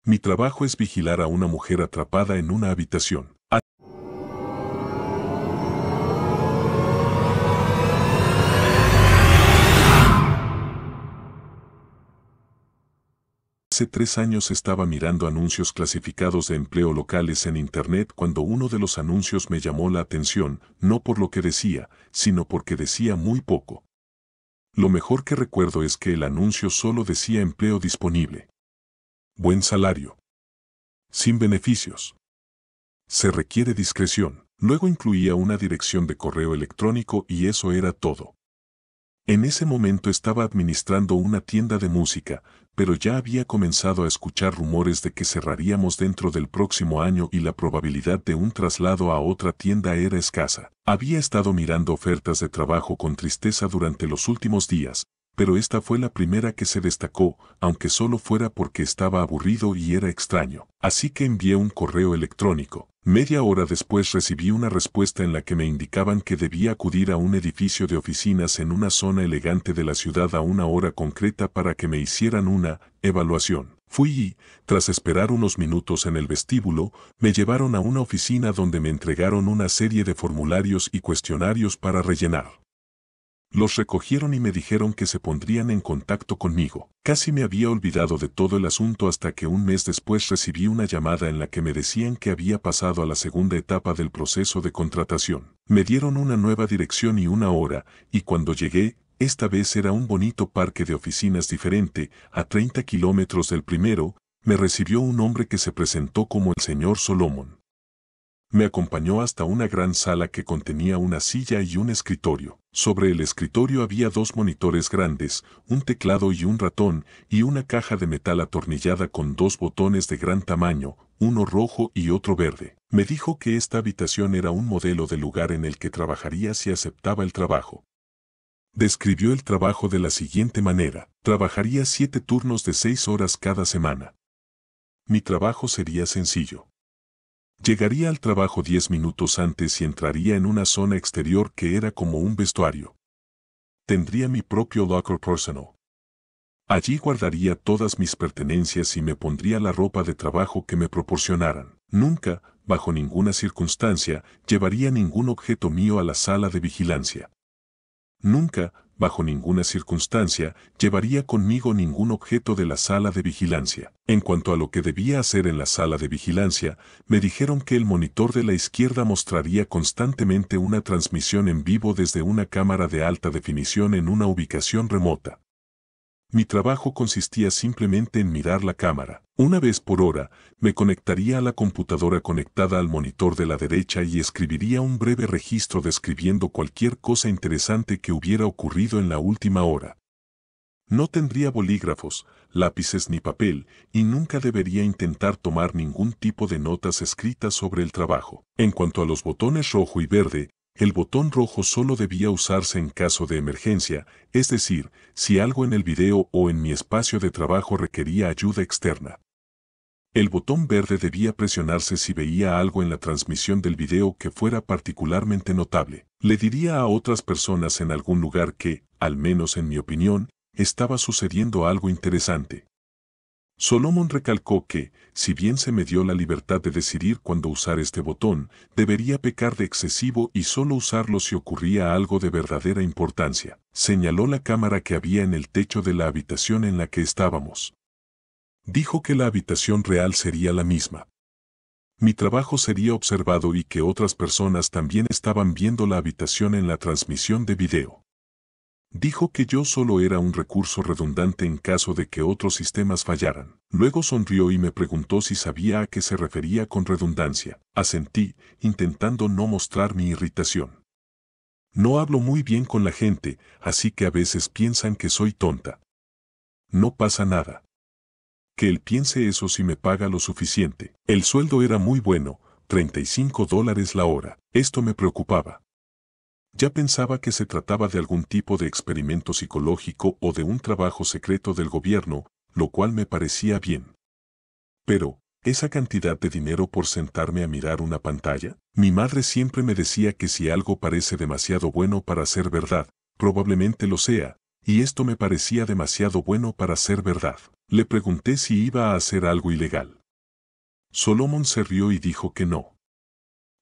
Mi trabajo es vigilar a una mujer atrapada en una habitación. Hace 3 años estaba mirando anuncios clasificados de empleo locales en Internet cuando uno de los anuncios me llamó la atención, no por lo que decía, sino porque decía muy poco. Lo mejor que recuerdo es que el anuncio solo decía empleo disponible. Buen salario. Sin beneficios. Se requiere discreción. Luego incluía una dirección de correo electrónico y eso era todo. En ese momento estaba administrando una tienda de música, pero ya había comenzado a escuchar rumores de que cerraríamos dentro del próximo año y la probabilidad de un traslado a otra tienda era escasa. Había estado mirando ofertas de trabajo con tristeza durante los últimos días, pero esta fue la primera que se destacó, aunque solo fuera porque estaba aburrido y era extraño. Así que envié un correo electrónico. Media hora después recibí una respuesta en la que me indicaban que debía acudir a un edificio de oficinas en una zona elegante de la ciudad a una hora concreta para que me hicieran una evaluación. Fui y, tras esperar unos minutos en el vestíbulo, me llevaron a una oficina donde me entregaron una serie de formularios y cuestionarios para rellenar. Los recogieron y me dijeron que se pondrían en contacto conmigo. Casi me había olvidado de todo el asunto hasta que un mes después recibí una llamada en la que me decían que había pasado a la segunda etapa del proceso de contratación. Me dieron una nueva dirección y una hora, y cuando llegué, esta vez era un bonito parque de oficinas diferente, a 30 kilómetros del primero, me recibió un hombre que se presentó como el señor Solomon. Me acompañó hasta una gran sala que contenía una silla y un escritorio. Sobre el escritorio había 2 monitores grandes, un teclado y un ratón, y una caja de metal atornillada con 2 botones de gran tamaño, uno rojo y otro verde. Me dijo que esta habitación era un modelo de lugar en el que trabajaría si aceptaba el trabajo. Describió el trabajo de la siguiente manera: trabajaría 7 turnos de 6 horas cada semana. Mi trabajo sería sencillo. Llegaría al trabajo 10 minutos antes y entraría en una zona exterior que era como un vestuario. Tendría mi propio locker personal. Allí guardaría todas mis pertenencias y me pondría la ropa de trabajo que me proporcionaran. Nunca, bajo ninguna circunstancia, llevaría ningún objeto mío a la sala de vigilancia. Nunca, bajo ninguna circunstancia, llevaría conmigo ningún objeto de la sala de vigilancia. En cuanto a lo que debía hacer en la sala de vigilancia, me dijeron que el monitor de la izquierda mostraría constantemente una transmisión en vivo desde una cámara de alta definición en una ubicación remota. Mi trabajo consistía simplemente en mirar la cámara. Una vez por hora, me conectaría a la computadora conectada al monitor de la derecha y escribiría un breve registro describiendo cualquier cosa interesante que hubiera ocurrido en la última hora. No tendría bolígrafos, lápices ni papel, y nunca debería intentar tomar ningún tipo de notas escritas sobre el trabajo. En cuanto a los botones rojo y verde, el botón rojo solo debía usarse en caso de emergencia, es decir, si algo en el video o en mi espacio de trabajo requería ayuda externa. El botón verde debía presionarse si veía algo en la transmisión del video que fuera particularmente notable. Le diría a otras personas en algún lugar que, al menos en mi opinión, estaba sucediendo algo interesante. Solomon recalcó que, si bien se me dio la libertad de decidir cuándo usar este botón, debería pecar de excesivo y solo usarlo si ocurría algo de verdadera importancia. Señaló la cámara que había en el techo de la habitación en la que estábamos. Dijo que la habitación real sería la misma. Mi trabajo sería observado y que otras personas también estaban viendo la habitación en la transmisión de video. Dijo que yo solo era un recurso redundante en caso de que otros sistemas fallaran. Luego sonrió y me preguntó si sabía a qué se refería con redundancia. Asentí, intentando no mostrar mi irritación. No hablo muy bien con la gente, así que a veces piensan que soy tonta. No pasa nada. Que él piense eso si me paga lo suficiente. El sueldo era muy bueno, $35 la hora. Esto me preocupaba. Ya pensaba que se trataba de algún tipo de experimento psicológico o de un trabajo secreto del gobierno, lo cual me parecía bien. Pero, ¿esa cantidad de dinero por sentarme a mirar una pantalla? Mi madre siempre me decía que si algo parece demasiado bueno para ser verdad, probablemente lo sea, y esto me parecía demasiado bueno para ser verdad. Le pregunté si iba a hacer algo ilegal. Solomon se rió y dijo que no.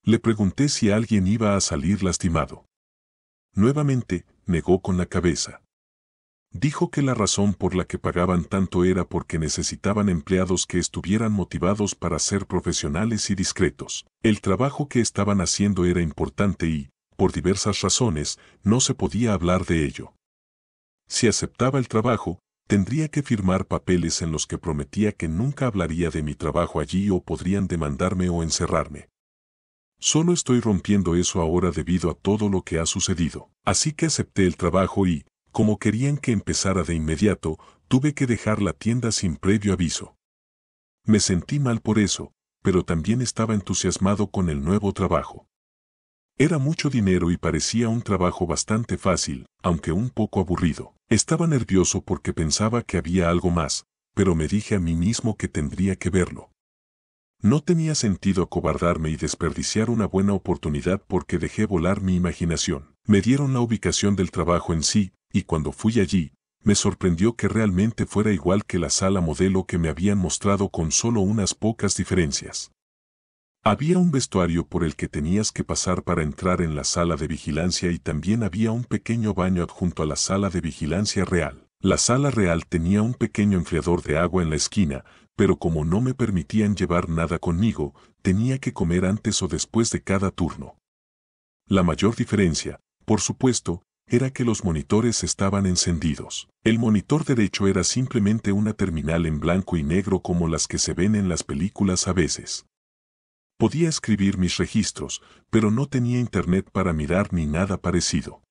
Le pregunté si alguien iba a salir lastimado. Nuevamente, negó con la cabeza. Dijo que la razón por la que pagaban tanto era porque necesitaban empleados que estuvieran motivados para ser profesionales y discretos. El trabajo que estaban haciendo era importante y, por diversas razones, no se podía hablar de ello. Si aceptaba el trabajo, tendría que firmar papeles en los que prometía que nunca hablaría de mi trabajo allí o podrían demandarme o encerrarme. Solo estoy rompiendo eso ahora debido a todo lo que ha sucedido. Así que acepté el trabajo y, como querían que empezara de inmediato, tuve que dejar la tienda sin previo aviso. Me sentí mal por eso, pero también estaba entusiasmado con el nuevo trabajo. Era mucho dinero y parecía un trabajo bastante fácil, aunque un poco aburrido. Estaba nervioso porque pensaba que había algo más, pero me dije a mí mismo que tendría que verlo. No tenía sentido acobardarme y desperdiciar una buena oportunidad porque dejé volar mi imaginación. Me dieron la ubicación del trabajo en sí, y cuando fui allí, me sorprendió que realmente fuera igual que la sala modelo que me habían mostrado con solo unas pocas diferencias. Había un vestuario por el que tenías que pasar para entrar en la sala de vigilancia y también había un pequeño baño adjunto a la sala de vigilancia real. La sala real tenía un pequeño enfriador de agua en la esquina, pero como no me permitían llevar nada conmigo, tenía que comer antes o después de cada turno. La mayor diferencia, por supuesto, era que los monitores estaban encendidos. El monitor derecho era simplemente una terminal en blanco y negro como las que se ven en las películas a veces. Podía escribir mis registros, pero no tenía internet para mirar ni nada parecido.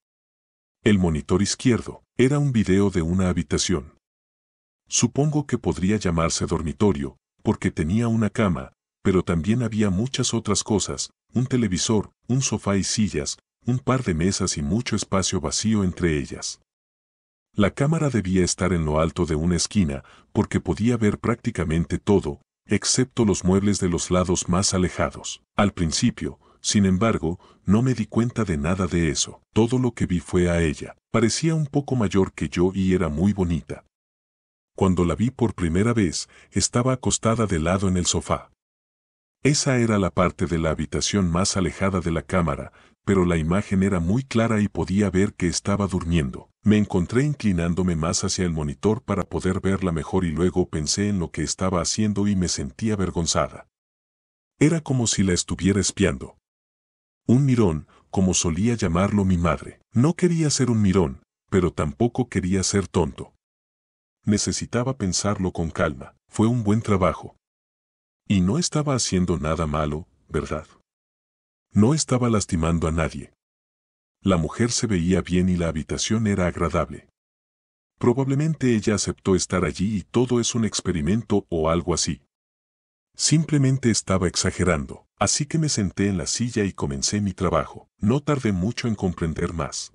El monitor izquierdo era un video de una habitación. Supongo que podría llamarse dormitorio, porque tenía una cama, pero también había muchas otras cosas, un televisor, un sofá y sillas, un par de mesas y mucho espacio vacío entre ellas. La cámara debía estar en lo alto de una esquina, porque podía ver prácticamente todo, excepto los muebles de los lados más alejados. Al principio, sin embargo, no me di cuenta de nada de eso. Todo lo que vi fue a ella. Parecía un poco mayor que yo y era muy bonita. Cuando la vi por primera vez, estaba acostada de lado en el sofá. Esa era la parte de la habitación más alejada de la cámara, pero la imagen era muy clara y podía ver que estaba durmiendo. Me encontré inclinándome más hacia el monitor para poder verla mejor y luego pensé en lo que estaba haciendo y me sentí avergonzada. Era como si la estuviera espiando. Un mirón, como solía llamarlo mi madre. No quería ser un mirón, pero tampoco quería ser tonto. Necesitaba pensarlo con calma. Fue un buen trabajo. Y no estaba haciendo nada malo, ¿verdad? No estaba lastimando a nadie. La mujer se veía bien y la habitación era agradable. Probablemente ella aceptó estar allí y todo es un experimento o algo así. Simplemente estaba exagerando, así que me senté en la silla y comencé mi trabajo. No tardé mucho en comprender más.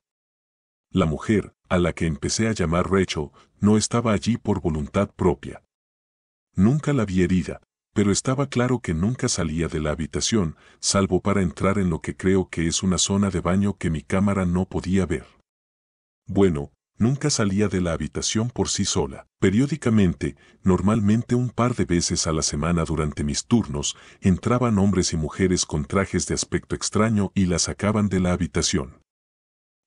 La mujer, a la que empecé a llamar Rachel, no estaba allí por voluntad propia. Nunca la vi herida, pero estaba claro que nunca salía de la habitación, salvo para entrar en lo que creo que es una zona de baño que mi cámara no podía ver. Bueno, nunca salía de la habitación por sí sola. Periódicamente, normalmente un par de veces a la semana durante mis turnos, entraban hombres y mujeres con trajes de aspecto extraño y la sacaban de la habitación.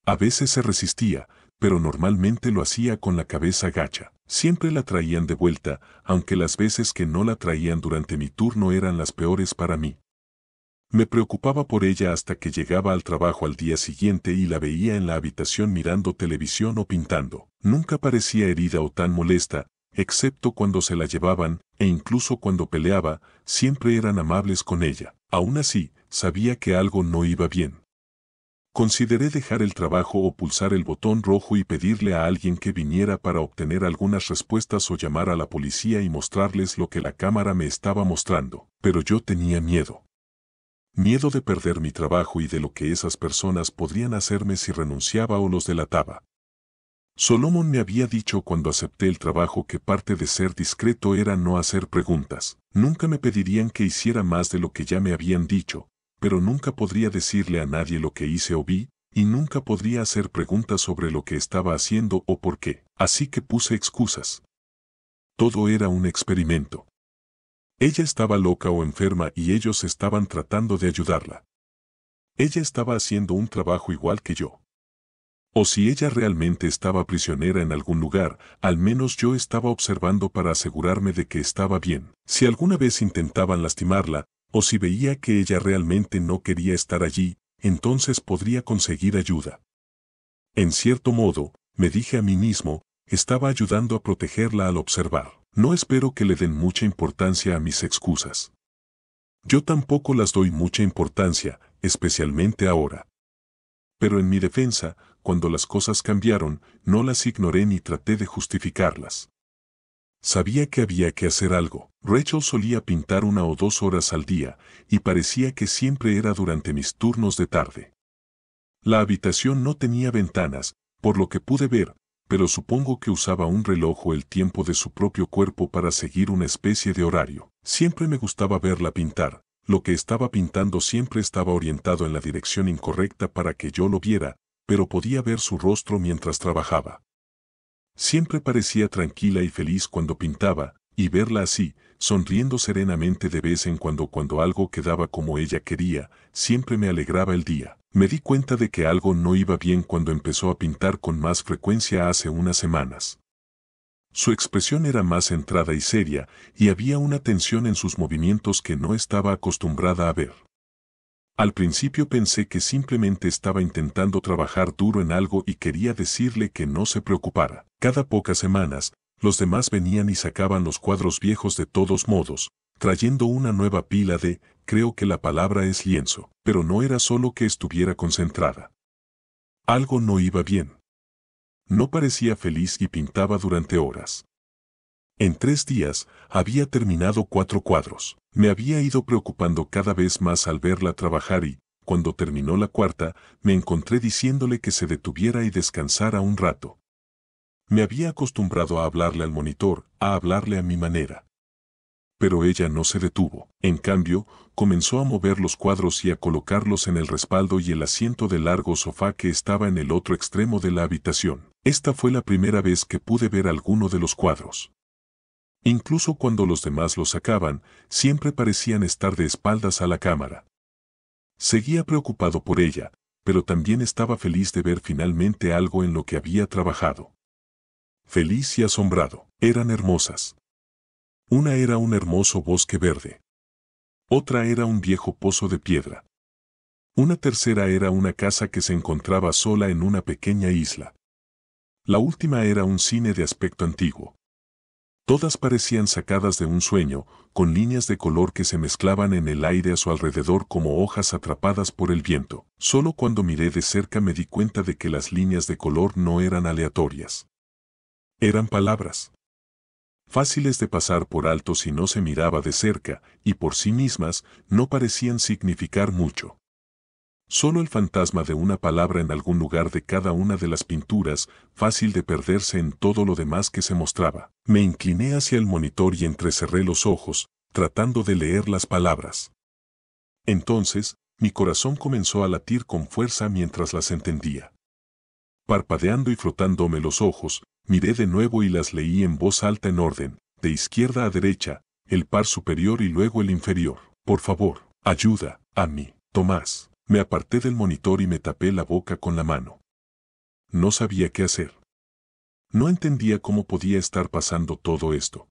A veces se resistía, pero normalmente lo hacía con la cabeza gacha. Siempre la traían de vuelta, aunque las veces que no la traían durante mi turno eran las peores para mí. Me preocupaba por ella hasta que llegaba al trabajo al día siguiente y la veía en la habitación mirando televisión o pintando. Nunca parecía herida o tan molesta, excepto cuando se la llevaban, e incluso cuando peleaba, siempre eran amables con ella. Aún así, sabía que algo no iba bien. Consideré dejar el trabajo o pulsar el botón rojo y pedirle a alguien que viniera para obtener algunas respuestas o llamar a la policía y mostrarles lo que la cámara me estaba mostrando, pero yo tenía miedo. Miedo de perder mi trabajo y de lo que esas personas podrían hacerme si renunciaba o los delataba. Solomon me había dicho cuando acepté el trabajo que parte de ser discreto era no hacer preguntas. Nunca me pedirían que hiciera más de lo que ya me habían dicho, pero nunca podría decirle a nadie lo que hice o vi, y nunca podría hacer preguntas sobre lo que estaba haciendo o por qué. Así que puse excusas. Todo era un experimento. Ella estaba loca o enferma y ellos estaban tratando de ayudarla. Ella estaba haciendo un trabajo igual que yo. O si ella realmente estaba prisionera en algún lugar, al menos yo estaba observando para asegurarme de que estaba bien. Si alguna vez intentaban lastimarla, o si veía que ella realmente no quería estar allí, entonces podría conseguir ayuda. En cierto modo, me dije a mí mismo, estaba ayudando a protegerla al observar. No espero que le den mucha importancia a mis excusas. Yo tampoco las doy mucha importancia, especialmente ahora. Pero en mi defensa, cuando las cosas cambiaron, no las ignoré ni traté de justificarlas. Sabía que había que hacer algo. Rachel solía pintar 1 o 2 horas al día, y parecía que siempre era durante mis turnos de tarde. La habitación no tenía ventanas, por lo que pude ver, pero supongo que usaba un reloj o el tiempo de su propio cuerpo para seguir una especie de horario. Siempre me gustaba verla pintar. Lo que estaba pintando siempre estaba orientado en la dirección incorrecta para que yo lo viera, pero podía ver su rostro mientras trabajaba. Siempre parecía tranquila y feliz cuando pintaba, y verla así, sonriendo serenamente de vez en cuando algo quedaba como ella quería, siempre me alegraba el día. Me di cuenta de que algo no iba bien cuando empezó a pintar con más frecuencia hace unas semanas. Su expresión era más centrada y seria, y había una tensión en sus movimientos que no estaba acostumbrada a ver. Al principio pensé que simplemente estaba intentando trabajar duro en algo y quería decirle que no se preocupara. Cada pocas semanas, los demás venían y sacaban los cuadros viejos de todos modos, trayendo una nueva pila de, creo que la palabra es lienzo, pero no era solo que estuviera concentrada. Algo no iba bien. No parecía feliz y pintaba durante horas. En 3 días, había terminado 4 cuadros. Me había ido preocupando cada vez más al verla trabajar y, cuando terminó la 4ª, me encontré diciéndole que se detuviera y descansara un rato. Me había acostumbrado a hablarle al monitor, a hablarle a mi manera. Pero ella no se detuvo. En cambio, comenzó a mover los cuadros y a colocarlos en el respaldo y el asiento del largo sofá que estaba en el otro extremo de la habitación. Esta fue la primera vez que pude ver alguno de los cuadros. Incluso cuando los demás los sacaban, siempre parecían estar de espaldas a la cámara. Seguía preocupado por ella, pero también estaba feliz de ver finalmente algo en lo que había trabajado. Feliz y asombrado. Eran hermosas. Una era un hermoso bosque verde. Otra era un viejo pozo de piedra. Una tercera era una casa que se encontraba sola en una pequeña isla. La última era un cine de aspecto antiguo. Todas parecían sacadas de un sueño, con líneas de color que se mezclaban en el aire a su alrededor como hojas atrapadas por el viento. Solo cuando miré de cerca me di cuenta de que las líneas de color no eran aleatorias. Eran palabras. Fáciles de pasar por alto si no se miraba de cerca, y por sí mismas, no parecían significar mucho. Solo el fantasma de una palabra en algún lugar de cada una de las pinturas, fácil de perderse en todo lo demás que se mostraba. Me incliné hacia el monitor y entrecerré los ojos, tratando de leer las palabras. Entonces, mi corazón comenzó a latir con fuerza mientras las entendía. Parpadeando y frotándome los ojos, miré de nuevo y las leí en voz alta en orden, de izquierda a derecha, el par superior y luego el inferior. Por favor, ayuda a mí, Tomás. Me aparté del monitor y me tapé la boca con la mano. No sabía qué hacer. No entendía cómo podía estar pasando todo esto.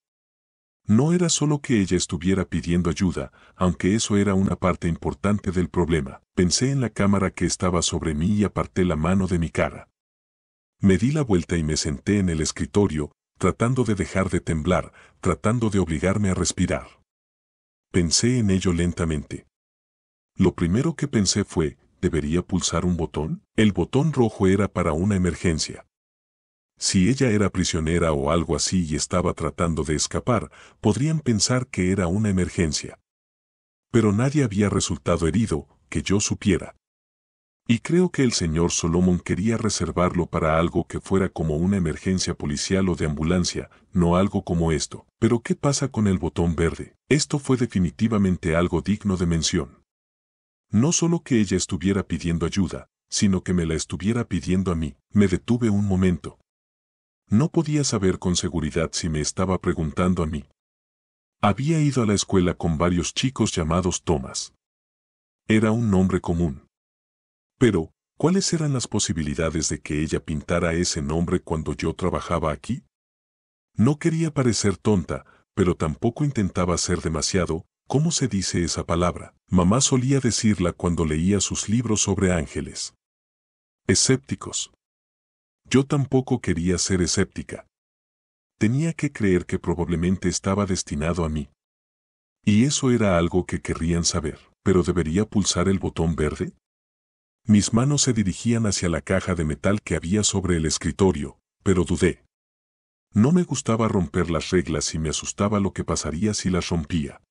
No era solo que ella estuviera pidiendo ayuda, aunque eso era una parte importante del problema. Pensé en la cámara que estaba sobre mí y aparté la mano de mi cara. Me di la vuelta y me senté en el escritorio, tratando de dejar de temblar, tratando de obligarme a respirar. Pensé en ello lentamente. Lo primero que pensé fue, ¿debería pulsar un botón? El botón rojo era para una emergencia. Si ella era prisionera o algo así y estaba tratando de escapar, podrían pensar que era una emergencia. Pero nadie había resultado herido, que yo supiera. Y creo que el señor Solomon quería reservarlo para algo que fuera como una emergencia policial o de ambulancia, no algo como esto. Pero ¿qué pasa con el botón verde? Esto fue definitivamente algo digno de mención. No solo que ella estuviera pidiendo ayuda, sino que me la estuviera pidiendo a mí. Me detuve un momento. No podía saber con seguridad si me estaba preguntando a mí. Había ido a la escuela con varios chicos llamados Thomas. Era un nombre común. Pero, ¿cuáles eran las posibilidades de que ella pintara ese nombre cuando yo trabajaba aquí? No quería parecer tonta, pero tampoco intentaba ser demasiado, ¿cómo se dice esa palabra? Mamá solía decirla cuando leía sus libros sobre ángeles. Escépticos. Yo tampoco quería ser escéptica. Tenía que creer que probablemente estaba destinado a mí. Y eso era algo que querrían saber. ¿Pero debería pulsar el botón verde? Mis manos se dirigían hacia la caja de metal que había sobre el escritorio, pero dudé. No me gustaba romper las reglas y me asustaba lo que pasaría si las rompía.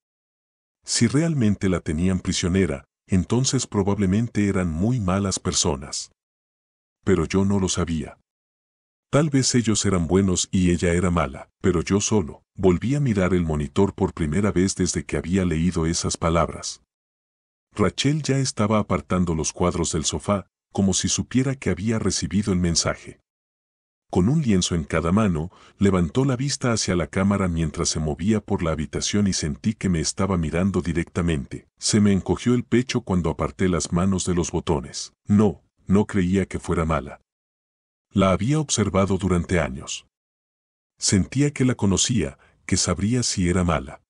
Si realmente la tenían prisionera, entonces probablemente eran muy malas personas. Pero yo no lo sabía. Tal vez ellos eran buenos y ella era mala, pero yo solo. Volví a mirar el monitor por primera vez desde que había leído esas palabras. Rachel ya estaba apartando los cuadros del sofá, como si supiera que había recibido el mensaje. Con un lienzo en cada mano, levantó la vista hacia la cámara mientras se movía por la habitación y sentí que me estaba mirando directamente. Se me encogió el pecho cuando aparté las manos de los botones. No creía que fuera mala. La había observado durante años. Sentía que la conocía, que sabría si era mala.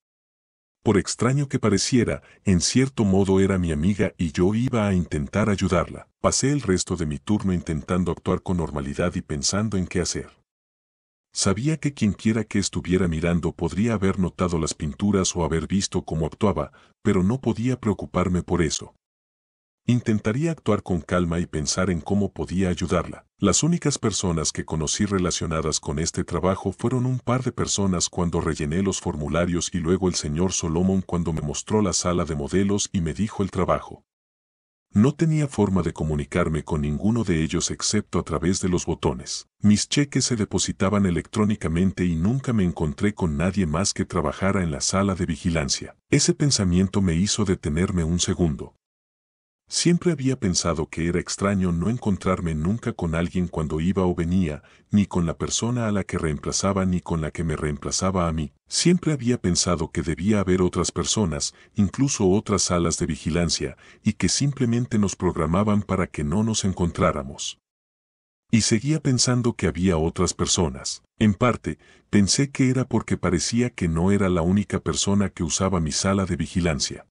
Por extraño que pareciera, en cierto modo era mi amiga y yo iba a intentar ayudarla. Pasé el resto de mi turno intentando actuar con normalidad y pensando en qué hacer. Sabía que quienquiera que estuviera mirando podría haber notado las pinturas o haber visto cómo actuaba, pero no podía preocuparme por eso. Intentaría actuar con calma y pensar en cómo podía ayudarla. Las únicas personas que conocí relacionadas con este trabajo fueron un par de personas cuando rellené los formularios y luego el señor Solomon cuando me mostró la sala de modelos y me dijo el trabajo. No tenía forma de comunicarme con ninguno de ellos excepto a través de los botones. Mis cheques se depositaban electrónicamente y nunca me encontré con nadie más que trabajara en la sala de vigilancia. Ese pensamiento me hizo detenerme un segundo. Siempre había pensado que era extraño no encontrarme nunca con alguien cuando iba o venía, ni con la persona a la que reemplazaba ni con la que me reemplazaba a mí. Siempre había pensado que debía haber otras personas, incluso otras salas de vigilancia, y que simplemente nos programaban para que no nos encontráramos. Y seguía pensando que había otras personas. En parte, pensé que era porque parecía que no era la única persona que usaba mi sala de vigilancia.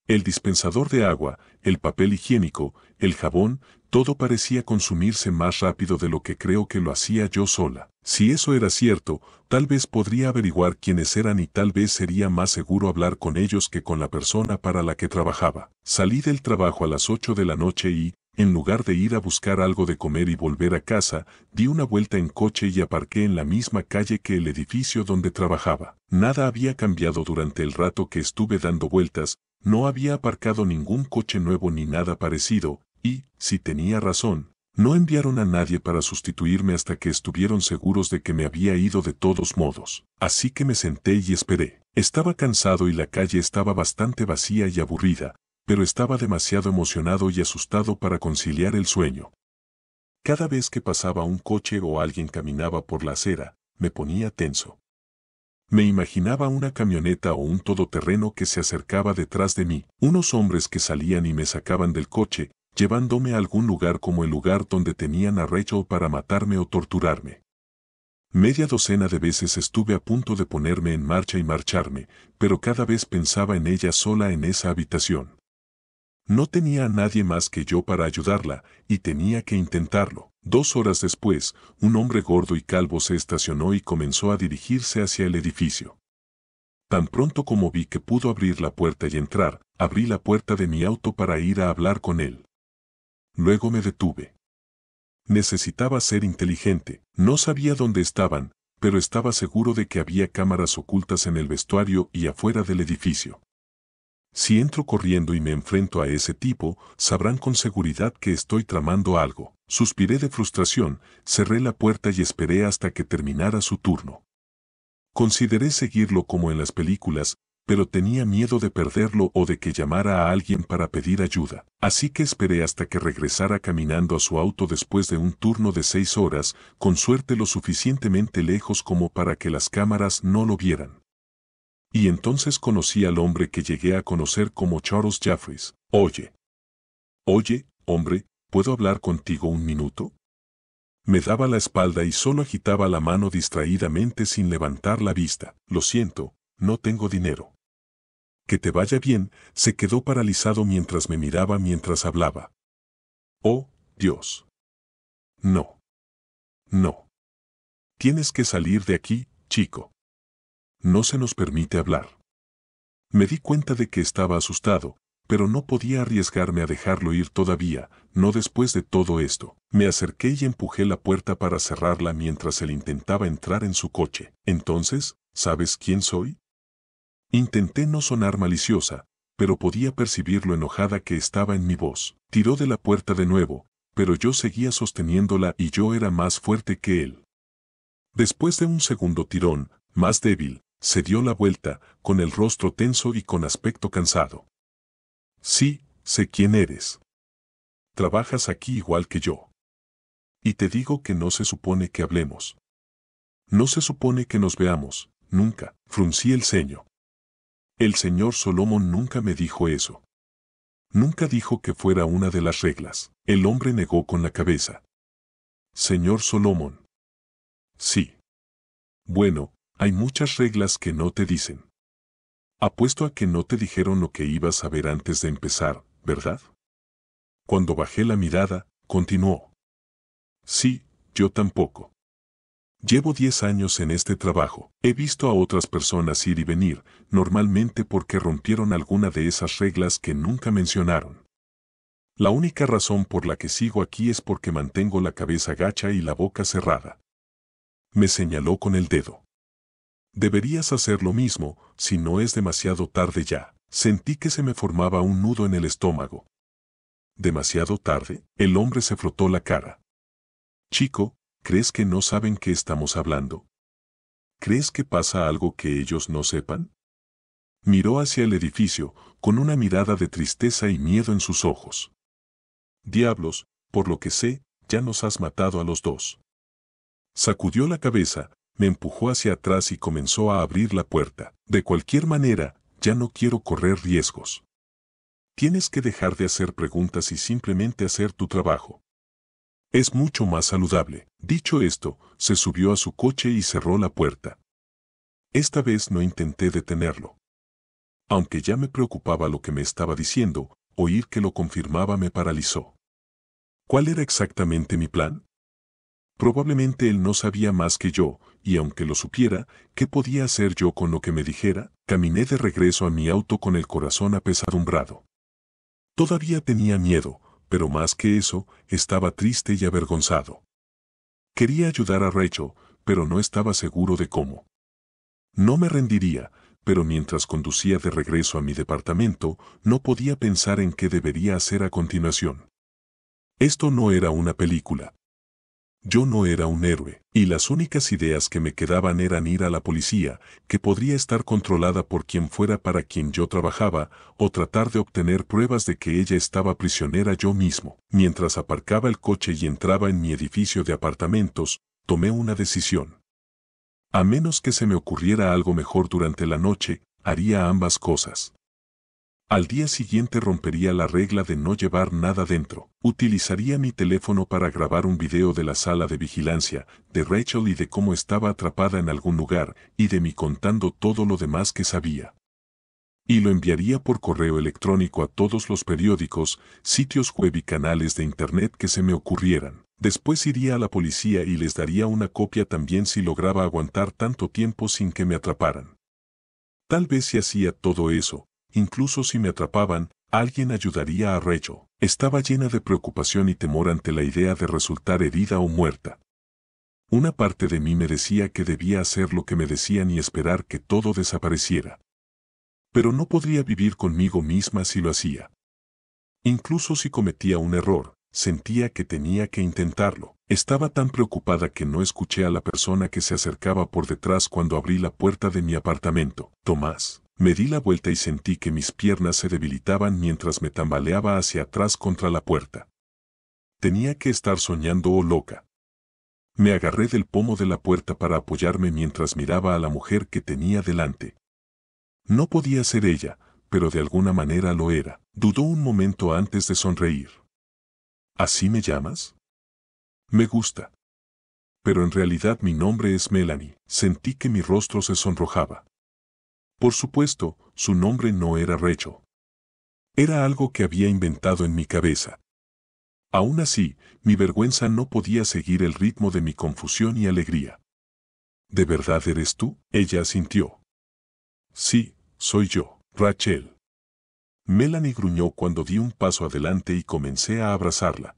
El dispensador de agua, el papel higiénico, el jabón, todo parecía consumirse más rápido de lo que creo que lo hacía yo sola. Si eso era cierto, tal vez podría averiguar quiénes eran y tal vez sería más seguro hablar con ellos que con la persona para la que trabajaba. Salí del trabajo a las 8 de la noche y, en lugar de ir a buscar algo de comer y volver a casa, di una vuelta en coche y aparqué en la misma calle que el edificio donde trabajaba. Nada había cambiado durante el rato que estuve dando vueltas. No había aparcado ningún coche nuevo ni nada parecido, y, si tenía razón, no enviaron a nadie para sustituirme hasta que estuvieron seguros de que me había ido de todos modos. Así que me senté y esperé. Estaba cansado y la calle estaba bastante vacía y aburrida, pero estaba demasiado emocionado y asustado para conciliar el sueño. Cada vez que pasaba un coche o alguien caminaba por la acera, me ponía tenso. Me imaginaba una camioneta o un todoterreno que se acercaba detrás de mí, unos hombres que salían y me sacaban del coche, llevándome a algún lugar como el lugar donde tenían a Rachel para matarme o torturarme. Media docena de veces estuve a punto de ponerme en marcha y marcharme, pero cada vez pensaba en ella sola en esa habitación. No tenía a nadie más que yo para ayudarla, y tenía que intentarlo. 2 horas después, un hombre gordo y calvo se estacionó y comenzó a dirigirse hacia el edificio. Tan pronto como vi que pudo abrir la puerta y entrar, abrí la puerta de mi auto para ir a hablar con él. Luego me detuve. Necesitaba ser inteligente. No sabía dónde estaban, pero estaba seguro de que había cámaras ocultas en el vestuario y afuera del edificio. Si entro corriendo y me enfrento a ese tipo, sabrán con seguridad que estoy tramando algo. Suspiré de frustración, cerré la puerta y esperé hasta que terminara su turno. Consideré seguirlo como en las películas, pero tenía miedo de perderlo o de que llamara a alguien para pedir ayuda. Así que esperé hasta que regresara caminando a su auto después de un turno de 6 horas, con suerte lo suficientemente lejos como para que las cámaras no lo vieran. Y entonces conocí al hombre que llegué a conocer como Charles Jeffries. Oye, hombre, ¿puedo hablar contigo un minuto? Me daba la espalda y solo agitaba la mano distraídamente sin levantar la vista. Lo siento, no tengo dinero. Que te vaya bien, se quedó paralizado mientras me miraba mientras hablaba. Oh, Dios. No. No. Tienes que salir de aquí, chico. No se nos permite hablar. Me di cuenta de que estaba asustado, pero no podía arriesgarme a dejarlo ir todavía, no después de todo esto. Me acerqué y empujé la puerta para cerrarla mientras él intentaba entrar en su coche. Entonces, ¿sabes quién soy? Intenté no sonar maliciosa, pero podía percibir lo enojada que estaba en mi voz. Tiró de la puerta de nuevo, pero yo seguía sosteniéndola y yo era más fuerte que él. Después de un segundo tirón, más débil, se dio la vuelta, con el rostro tenso y con aspecto cansado. Sí, sé quién eres. Trabajas aquí igual que yo. Y te digo que no se supone que hablemos. No se supone que nos veamos, nunca. Fruncí el ceño. El señor Solomon nunca me dijo eso. Nunca dijo que fuera una de las reglas. El hombre negó con la cabeza. Señor Solomon. Sí. Bueno, hay muchas reglas que no te dicen. Apuesto a que no te dijeron lo que ibas a ver antes de empezar, ¿verdad? Cuando bajé la mirada, continuó. Sí, yo tampoco. Llevo 10 años en este trabajo. He visto a otras personas ir y venir, normalmente porque rompieron alguna de esas reglas que nunca mencionaron. La única razón por la que sigo aquí es porque mantengo la cabeza gacha y la boca cerrada. Me señaló con el dedo. Deberías hacer lo mismo, si no es demasiado tarde ya. Sentí que se me formaba un nudo en el estómago. ¿Demasiado tarde? El hombre se frotó la cara. Chico, ¿crees que no saben qué estamos hablando? ¿Crees que pasa algo que ellos no sepan? Miró hacia el edificio, con una mirada de tristeza y miedo en sus ojos. Diablos, por lo que sé, ya nos has matado a los dos. Sacudió la cabeza, me empujó hacia atrás y comenzó a abrir la puerta. De cualquier manera, ya no quiero correr riesgos. Tienes que dejar de hacer preguntas y simplemente hacer tu trabajo. Es mucho más saludable. Dicho esto, se subió a su coche y cerró la puerta. Esta vez no intenté detenerlo. Aunque ya me preocupaba lo que me estaba diciendo, oír que lo confirmaba me paralizó. ¿Cuál era exactamente mi plan? Probablemente él no sabía más que yo, y aunque lo supiera, ¿qué podía hacer yo con lo que me dijera? Caminé de regreso a mi auto con el corazón apesadumbrado. Todavía tenía miedo, pero más que eso, estaba triste y avergonzado. Quería ayudar a Rachel, pero no estaba seguro de cómo. No me rendiría, pero mientras conducía de regreso a mi departamento, no podía pensar en qué debería hacer a continuación. Esto no era una película. Yo no era un héroe, y las únicas ideas que me quedaban eran ir a la policía, que podría estar controlada por quien fuera para quien yo trabajaba, o tratar de obtener pruebas de que ella estaba prisionera yo mismo. Mientras aparcaba el coche y entraba en mi edificio de apartamentos, tomé una decisión. A menos que se me ocurriera algo mejor durante la noche, haría ambas cosas. Al día siguiente rompería la regla de no llevar nada dentro. Utilizaría mi teléfono para grabar un video de la sala de vigilancia, de Rachel y de cómo estaba atrapada en algún lugar, y de mí contando todo lo demás que sabía. Y lo enviaría por correo electrónico a todos los periódicos, sitios web y canales de internet que se me ocurrieran. Después iría a la policía y les daría una copia también si lograba aguantar tanto tiempo sin que me atraparan. Tal vez si hacía todo eso, incluso si me atrapaban, alguien ayudaría a Rachel. Estaba llena de preocupación y temor ante la idea de resultar herida o muerta. Una parte de mí me decía que debía hacer lo que me decían y esperar que todo desapareciera. Pero no podría vivir conmigo misma si lo hacía. Incluso si cometía un error, sentía que tenía que intentarlo. Estaba tan preocupada que no escuché a la persona que se acercaba por detrás cuando abrí la puerta de mi apartamento. Tomás. Me di la vuelta y sentí que mis piernas se debilitaban mientras me tambaleaba hacia atrás contra la puerta. Tenía que estar soñando o loca. Me agarré del pomo de la puerta para apoyarme mientras miraba a la mujer que tenía delante. No podía ser ella, pero de alguna manera lo era. Dudó un momento antes de sonreír. ¿Así me llamas? Me gusta. Pero en realidad mi nombre es Melanie. Sentí que mi rostro se sonrojaba. Por supuesto, su nombre no era Rachel. Era algo que había inventado en mi cabeza. Aún así, mi vergüenza no podía seguir el ritmo de mi confusión y alegría. ¿De verdad eres tú? Ella asintió. Sí, soy yo, Rachel. Melanie gruñó cuando di un paso adelante y comencé a abrazarla.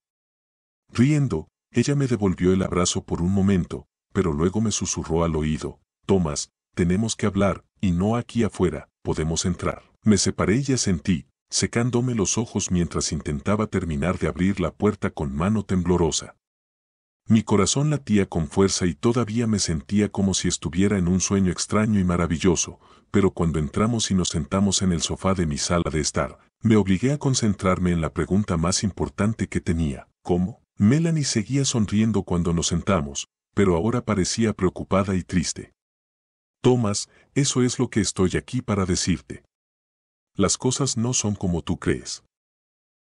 Riendo, ella me devolvió el abrazo por un momento, pero luego me susurró al oído, Thomas, tenemos que hablar, y no aquí afuera, podemos entrar. Me separé y asentí, secándome los ojos mientras intentaba terminar de abrir la puerta con mano temblorosa. Mi corazón latía con fuerza y todavía me sentía como si estuviera en un sueño extraño y maravilloso, pero cuando entramos y nos sentamos en el sofá de mi sala de estar, me obligué a concentrarme en la pregunta más importante que tenía, ¿cómo? Melanie seguía sonriendo cuando nos sentamos, pero ahora parecía preocupada y triste. Thomas, eso es lo que estoy aquí para decirte. Las cosas no son como tú crees.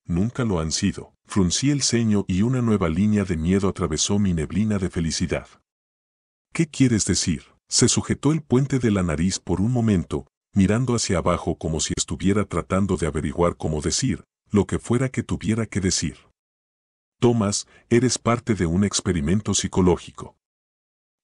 Nunca lo han sido. Fruncí el ceño y una nueva línea de miedo atravesó mi neblina de felicidad. ¿Qué quieres decir? Se sujetó el puente de la nariz por un momento, mirando hacia abajo como si estuviera tratando de averiguar cómo decir lo que fuera que tuviera que decir. Thomas, eres parte de un experimento psicológico.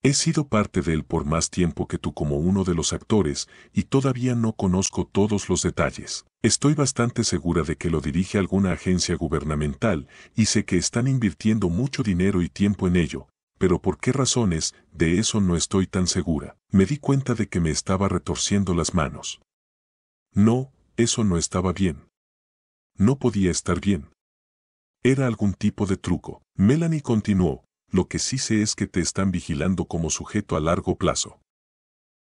He sido parte de él por más tiempo que tú como uno de los actores, y todavía no conozco todos los detalles. Estoy bastante segura de que lo dirige alguna agencia gubernamental, y sé que están invirtiendo mucho dinero y tiempo en ello, pero por qué razones, de eso no estoy tan segura. Me di cuenta de que me estaba retorciendo las manos. No, eso no estaba bien. No podía estar bien. Era algún tipo de truco. Melanie continuó. Lo que sí sé es que te están vigilando como sujeto a largo plazo.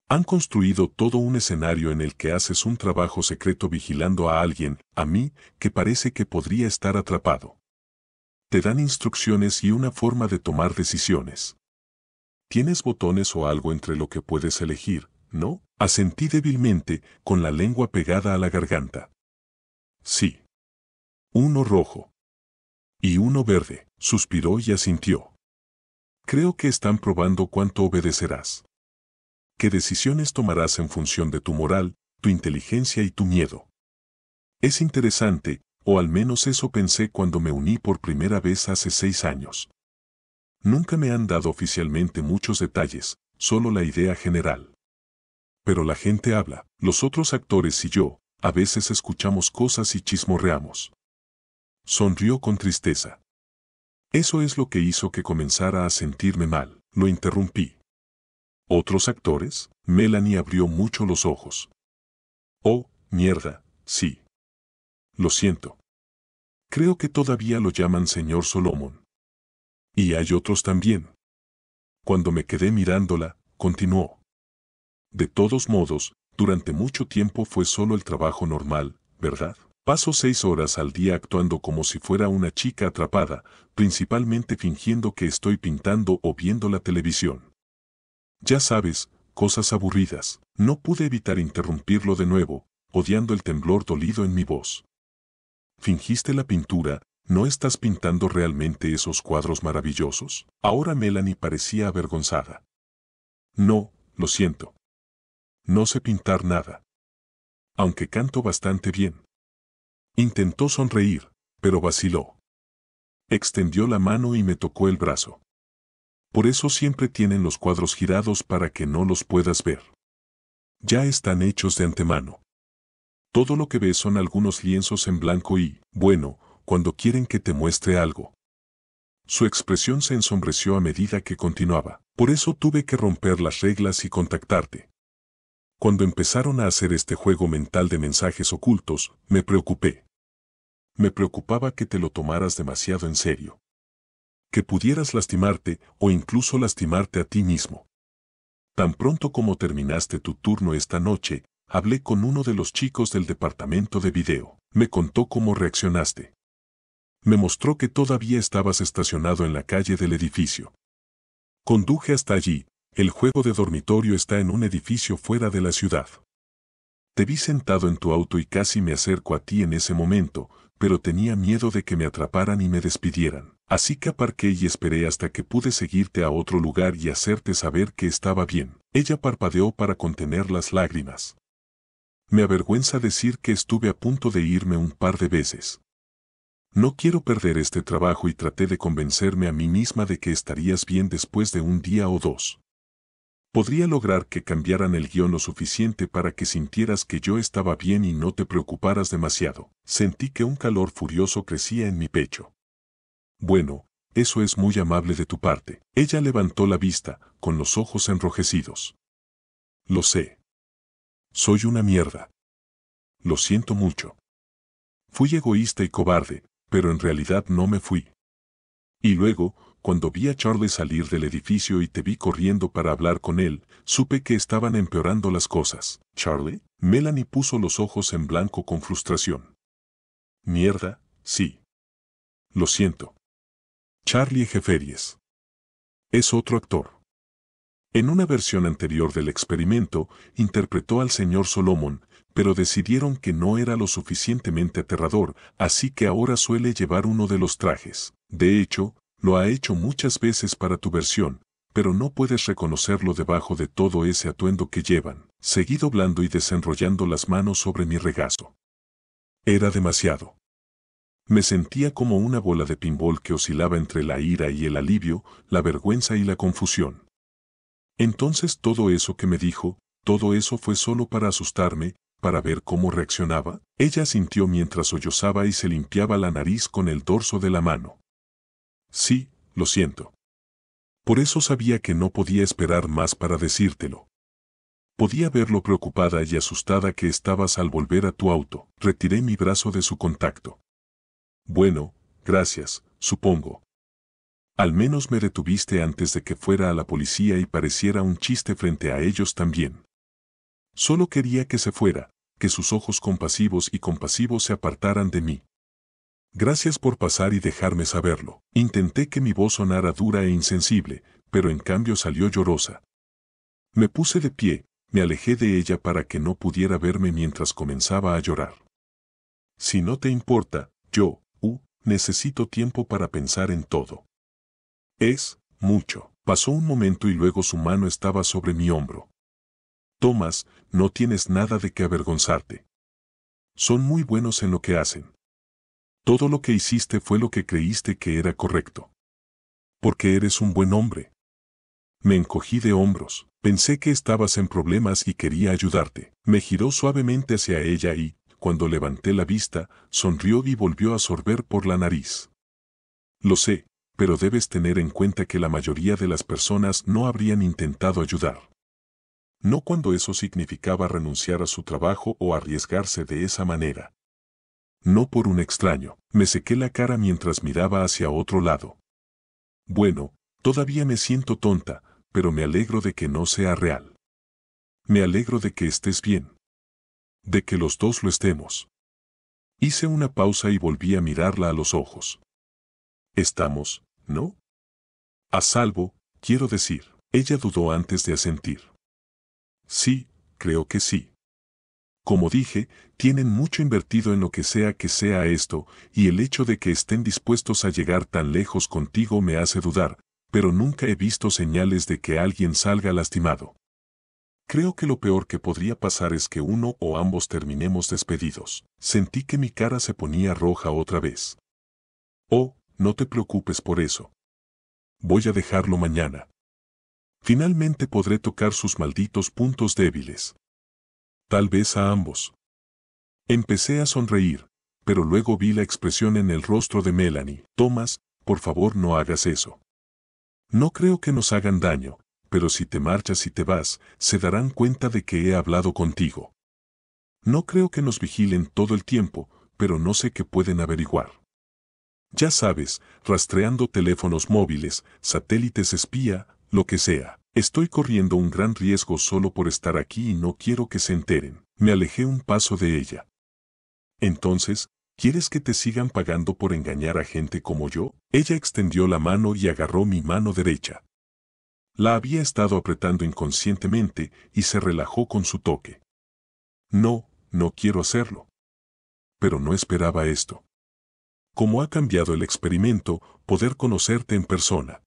Han construido todo un escenario en el que haces un trabajo secreto vigilando a alguien, a mí, que parece que podría estar atrapado. Te dan instrucciones y una forma de tomar decisiones. Tienes botones o algo entre lo que puedes elegir, ¿no? Asentí débilmente, con la lengua pegada a la garganta. Sí. Uno rojo. Y uno verde, suspiró y asintió. Creo que están probando cuánto obedecerás. ¿Qué decisiones tomarás en función de tu moral, tu inteligencia y tu miedo? Es interesante, o al menos eso pensé cuando me uní por primera vez hace 6 años. Nunca me han dado oficialmente muchos detalles, solo la idea general. Pero la gente habla, los otros actores y yo, a veces escuchamos cosas y chismorreamos. Sonrió con tristeza. Eso es lo que hizo que comenzara a sentirme mal. Lo interrumpí. ¿Otros actores? Melanie abrió mucho los ojos. Oh, mierda, sí. Lo siento. Creo que todavía lo llaman señor Solomon. Y hay otros también. Cuando me quedé mirándola, continuó. De todos modos, durante mucho tiempo fue solo el trabajo normal, ¿verdad? Paso 6 horas al día actuando como si fuera una chica atrapada, principalmente fingiendo que estoy pintando o viendo la televisión. Ya sabes, cosas aburridas. No pude evitar interrumpirlo de nuevo, odiando el temblor dolido en mi voz. ¿Fingiste la pintura? ¿No estás pintando realmente esos cuadros maravillosos? Ahora Melanie parecía avergonzada. No, lo siento. No sé pintar nada. Aunque canto bastante bien. Intentó sonreír, pero vaciló. Extendió la mano y me tocó el brazo. Por eso siempre tienen los cuadros girados para que no los puedas ver. Ya están hechos de antemano. Todo lo que ves son algunos lienzos en blanco y, bueno, cuando quieren que te muestre algo. Su expresión se ensombreció a medida que continuaba. Por eso tuve que romper las reglas y contactarte. Cuando empezaron a hacer este juego mental de mensajes ocultos, me preocupé. Me preocupaba que te lo tomaras demasiado en serio. Que pudieras lastimarte o incluso lastimarte a ti mismo. Tan pronto como terminaste tu turno esta noche, hablé con uno de los chicos del departamento de video. Me contó cómo reaccionaste. Me mostró que todavía estabas estacionado en la calle del edificio. Conduje hasta allí. El juego de dormitorio está en un edificio fuera de la ciudad. Te vi sentado en tu auto y casi me acerco a ti en ese momento, pero tenía miedo de que me atraparan y me despidieran. Así que aparqué y esperé hasta que pude seguirte a otro lugar y hacerte saber que estaba bien. Ella parpadeó para contener las lágrimas. Me avergüenza decir que estuve a punto de irme un par de veces. No quiero perder este trabajo y traté de convencerme a mí misma de que estarías bien después de un día o dos. Podría lograr que cambiaran el guión lo suficiente para que sintieras que yo estaba bien y no te preocuparas demasiado. Sentí que un calor furioso crecía en mi pecho. Bueno, eso es muy amable de tu parte. Ella levantó la vista, con los ojos enrojecidos. Lo sé. Soy una mierda. Lo siento mucho. Fui egoísta y cobarde, pero en realidad no me fui. Y luego, cuando vi a Charlie salir del edificio y te vi corriendo para hablar con él, supe que estaban empeorando las cosas. ¿Charlie? Melanie puso los ojos en blanco con frustración. Mierda, sí. Lo siento. Charlie Jefferies. Es otro actor. En una versión anterior del experimento, interpretó al señor Solomon, pero decidieron que no era lo suficientemente aterrador, así que ahora suele llevar uno de los trajes. De hecho, lo ha hecho muchas veces para tu versión, pero no puedes reconocerlo debajo de todo ese atuendo que llevan. Seguí doblando y desenrollando las manos sobre mi regazo. Era demasiado. Me sentía como una bola de pinball que oscilaba entre la ira y el alivio, la vergüenza y la confusión. Entonces todo eso que me dijo, todo eso fue solo para asustarme, para ver cómo reaccionaba. Ella sintió mientras sollozaba y se limpiaba la nariz con el dorso de la mano. Sí, lo siento. Por eso sabía que no podía esperar más para decírtelo. Podía ver lo preocupada y asustada que estabas al volver a tu auto. Retiré mi brazo de su contacto. Bueno, gracias, supongo. Al menos me detuviste antes de que fuera a la policía y pareciera un chiste frente a ellos también. Solo quería que se fuera, que sus ojos compasivos y compasivos se apartaran de mí. Gracias por pasar y dejarme saberlo. Intenté que mi voz sonara dura e insensible, pero en cambio salió llorosa. Me puse de pie, me alejé de ella para que no pudiera verme mientras comenzaba a llorar. Si no te importa, necesito tiempo para pensar en todo. Es mucho. Pasó un momento y luego su mano estaba sobre mi hombro. Thomas, no tienes nada de qué avergonzarte. Son muy buenos en lo que hacen. Todo lo que hiciste fue lo que creíste que era correcto. Porque eres un buen hombre. Me encogí de hombros. Pensé que estabas en problemas y quería ayudarte. Me giró suavemente hacia ella y, cuando levanté la vista, sonrió y volvió a sorber por la nariz. Lo sé, pero debes tener en cuenta que la mayoría de las personas no habrían intentado ayudar. No cuando eso significaba renunciar a su trabajo o arriesgarse de esa manera. No por un extraño. Me sequé la cara mientras miraba hacia otro lado. Bueno, todavía me siento tonta, pero me alegro de que no sea real. Me alegro de que estés bien. De que los dos lo estemos. Hice una pausa y volví a mirarla a los ojos. Estamos, ¿no? A salvo, quiero decir. Ella dudó antes de asentir. Sí, creo que sí. Como dije, tienen mucho invertido en lo que sea esto, y el hecho de que estén dispuestos a llegar tan lejos contigo me hace dudar, pero nunca he visto señales de que alguien salga lastimado. Creo que lo peor que podría pasar es que uno o ambos terminemos despedidos. Sentí que mi cara se ponía roja otra vez. Oh, no te preocupes por eso. Voy a dejarlo mañana. Finalmente podré tocar sus malditos puntos débiles. Tal vez a ambos. Empecé a sonreír, pero luego vi la expresión en el rostro de Melanie. Thomas, por favor no hagas eso. No creo que nos hagan daño, pero si te marchas y te vas, se darán cuenta de que he hablado contigo. No creo que nos vigilen todo el tiempo, pero no sé qué pueden averiguar. Ya sabes, rastreando teléfonos móviles, satélites espía, lo que sea. Estoy corriendo un gran riesgo solo por estar aquí y no quiero que se enteren. Me alejé un paso de ella. Entonces, ¿quieres que te sigan pagando por engañar a gente como yo? Ella extendió la mano y agarró mi mano derecha. La había estado apretando inconscientemente y se relajó con su toque. No, no quiero hacerlo. Pero no esperaba esto. ¿Cómo ha cambiado el experimento, poder conocerte en persona?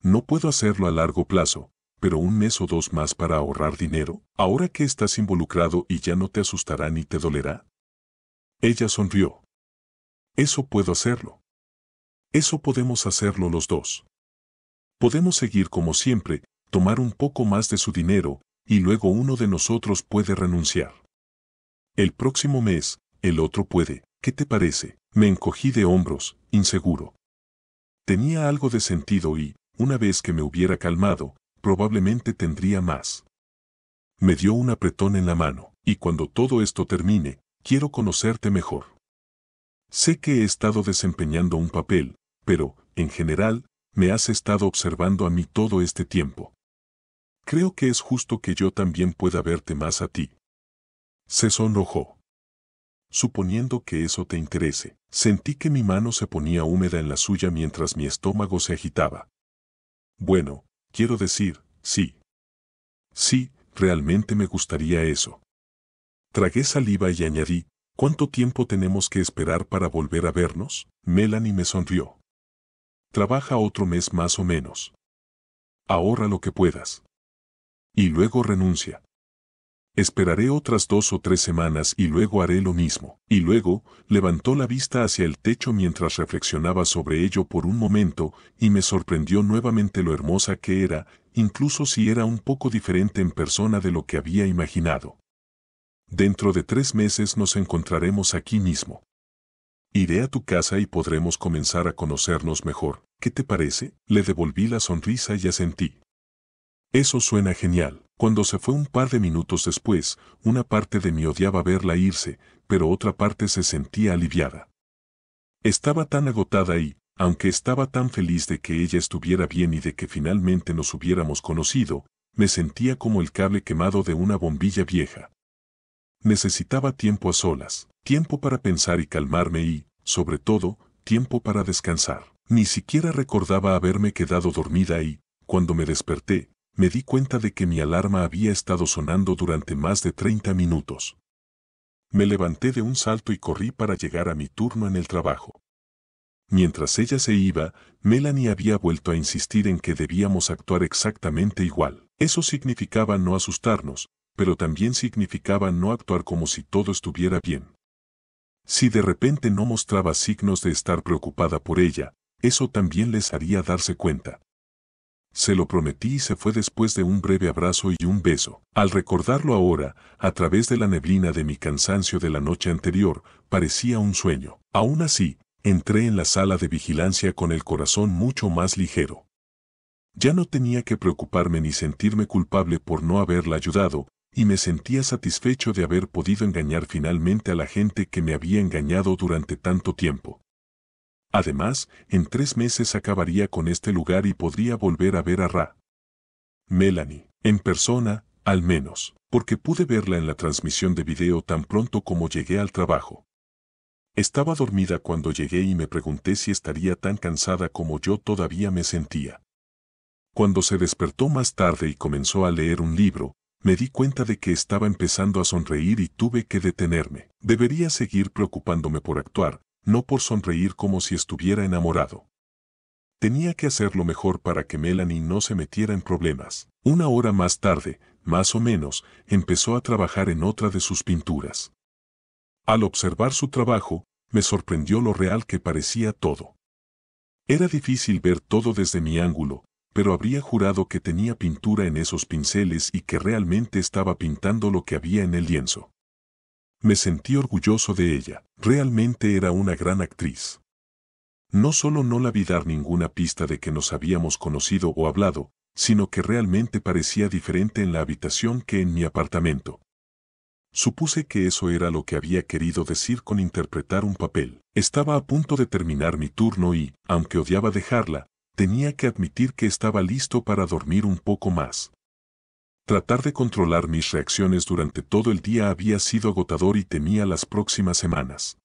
No puedo hacerlo a largo plazo, pero un mes o dos más para ahorrar dinero, ahora que estás involucrado y ya no te asustará ni te dolerá. Ella sonrió. Eso puedo hacerlo. Eso podemos hacerlo los dos. Podemos seguir como siempre, tomar un poco más de su dinero, y luego uno de nosotros puede renunciar. El próximo mes, el otro puede. ¿Qué te parece? Me encogí de hombros, inseguro. Tenía algo de sentido y, una vez que me hubiera calmado, probablemente tendría más. Me dio un apretón en la mano, y cuando todo esto termine, quiero conocerte mejor. Sé que he estado desempeñando un papel, pero, en general, me has estado observando a mí todo este tiempo. Creo que es justo que yo también pueda verte más a ti. Se sonrojó. Suponiendo que eso te interese, sentí que mi mano se ponía húmeda en la suya mientras mi estómago se agitaba. Bueno, quiero decir, sí. Sí, realmente me gustaría eso. Tragué saliva y añadí, ¿cuánto tiempo tenemos que esperar para volver a vernos? Melanie me sonrió. Trabaja otro mes más o menos. Ahorra lo que puedas. Y luego renuncia. Esperaré otras 2 o 3 semanas y luego haré lo mismo. Y luego, levantó la vista hacia el techo mientras reflexionaba sobre ello por un momento, y me sorprendió nuevamente lo hermosa que era, incluso si era un poco diferente en persona de lo que había imaginado. Dentro de 3 meses nos encontraremos aquí mismo. Iré a tu casa y podremos comenzar a conocernos mejor. ¿Qué te parece? Le devolví la sonrisa y asentí. Eso suena genial. Cuando se fue un par de minutos después, una parte de mí odiaba verla irse, pero otra parte se sentía aliviada. Estaba tan agotada y, aunque estaba tan feliz de que ella estuviera bien y de que finalmente nos hubiéramos conocido, me sentía como el cable quemado de una bombilla vieja. Necesitaba tiempo a solas, tiempo para pensar y calmarme y, sobre todo, tiempo para descansar. Ni siquiera recordaba haberme quedado dormida y, cuando me desperté, me di cuenta de que mi alarma había estado sonando durante más de 30 minutos. Me levanté de un salto y corrí para llegar a mi turno en el trabajo. Mientras ella se iba, Melanie había vuelto a insistir en que debíamos actuar exactamente igual. Eso significaba no asustarnos, pero también significaba no actuar como si todo estuviera bien. Si de repente no mostraba signos de estar preocupada por ella, eso también les haría darse cuenta. Se lo prometí y se fue después de un breve abrazo y un beso. Al recordarlo ahora, a través de la neblina de mi cansancio de la noche anterior, parecía un sueño. Aún así, entré en la sala de vigilancia con el corazón mucho más ligero. Ya no tenía que preocuparme ni sentirme culpable por no haberla ayudado, y me sentía satisfecho de haber podido engañar finalmente a la gente que me había engañado durante tanto tiempo. Además, en 3 meses acabaría con este lugar y podría volver a ver a Melanie, en persona, al menos, porque pude verla en la transmisión de video tan pronto como llegué al trabajo. Estaba dormida cuando llegué y me pregunté si estaría tan cansada como yo todavía me sentía. Cuando se despertó más tarde y comenzó a leer un libro, me di cuenta de que estaba empezando a sonreír y tuve que detenerme. Debería seguir preocupándome por actuar, no por sonreír como si estuviera enamorado. Tenía que hacerlo mejor para que Melanie no se metiera en problemas. 1 hora más tarde, más o menos, empezó a trabajar en otra de sus pinturas. Al observar su trabajo, me sorprendió lo real que parecía todo. Era difícil ver todo desde mi ángulo, pero habría jurado que tenía pintura en esos pinceles y que realmente estaba pintando lo que había en el lienzo. Me sentí orgulloso de ella. Realmente era una gran actriz. No solo no la vi dar ninguna pista de que nos habíamos conocido o hablado, sino que realmente parecía diferente en la habitación que en mi apartamento. Supuse que eso era lo que había querido decir con interpretar un papel. Estaba a punto de terminar mi turno y, aunque odiaba dejarla, tenía que admitir que estaba listo para dormir un poco más. Tratar de controlar mis reacciones durante todo el día había sido agotador y temía las próximas semanas.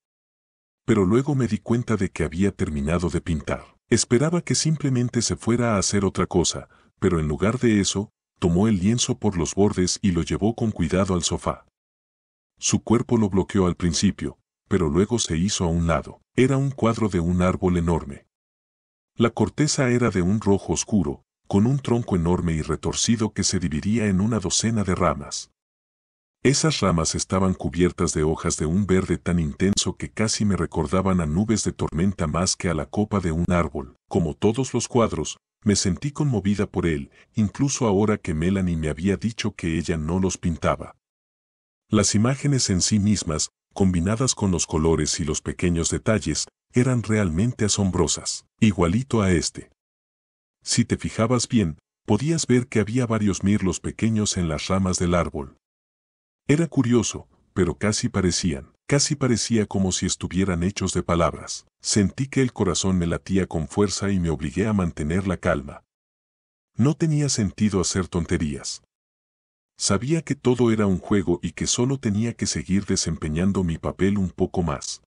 Pero luego me di cuenta de que había terminado de pintar. Esperaba que simplemente se fuera a hacer otra cosa, pero en lugar de eso, tomó el lienzo por los bordes y lo llevó con cuidado al sofá. Su cuerpo lo bloqueó al principio, pero luego se hizo a un lado. Era un cuadro de un árbol enorme. La corteza era de un rojo oscuro, con un tronco enorme y retorcido que se dividía en una docena de ramas. Esas ramas estaban cubiertas de hojas de un verde tan intenso que casi me recordaban a nubes de tormenta más que a la copa de un árbol. Como todos los cuadros, me sentí conmovida por él, incluso ahora que Melanie me había dicho que ella no los pintaba. Las imágenes en sí mismas, combinadas con los colores y los pequeños detalles, eran realmente asombrosas, igualito a este. Si te fijabas bien, podías ver que había varios mirlos pequeños en las ramas del árbol. Era curioso, pero casi parecía como si estuvieran hechos de palabras. Sentí que el corazón me latía con fuerza y me obligué a mantener la calma. No tenía sentido hacer tonterías. Sabía que todo era un juego y que solo tenía que seguir desempeñando mi papel un poco más.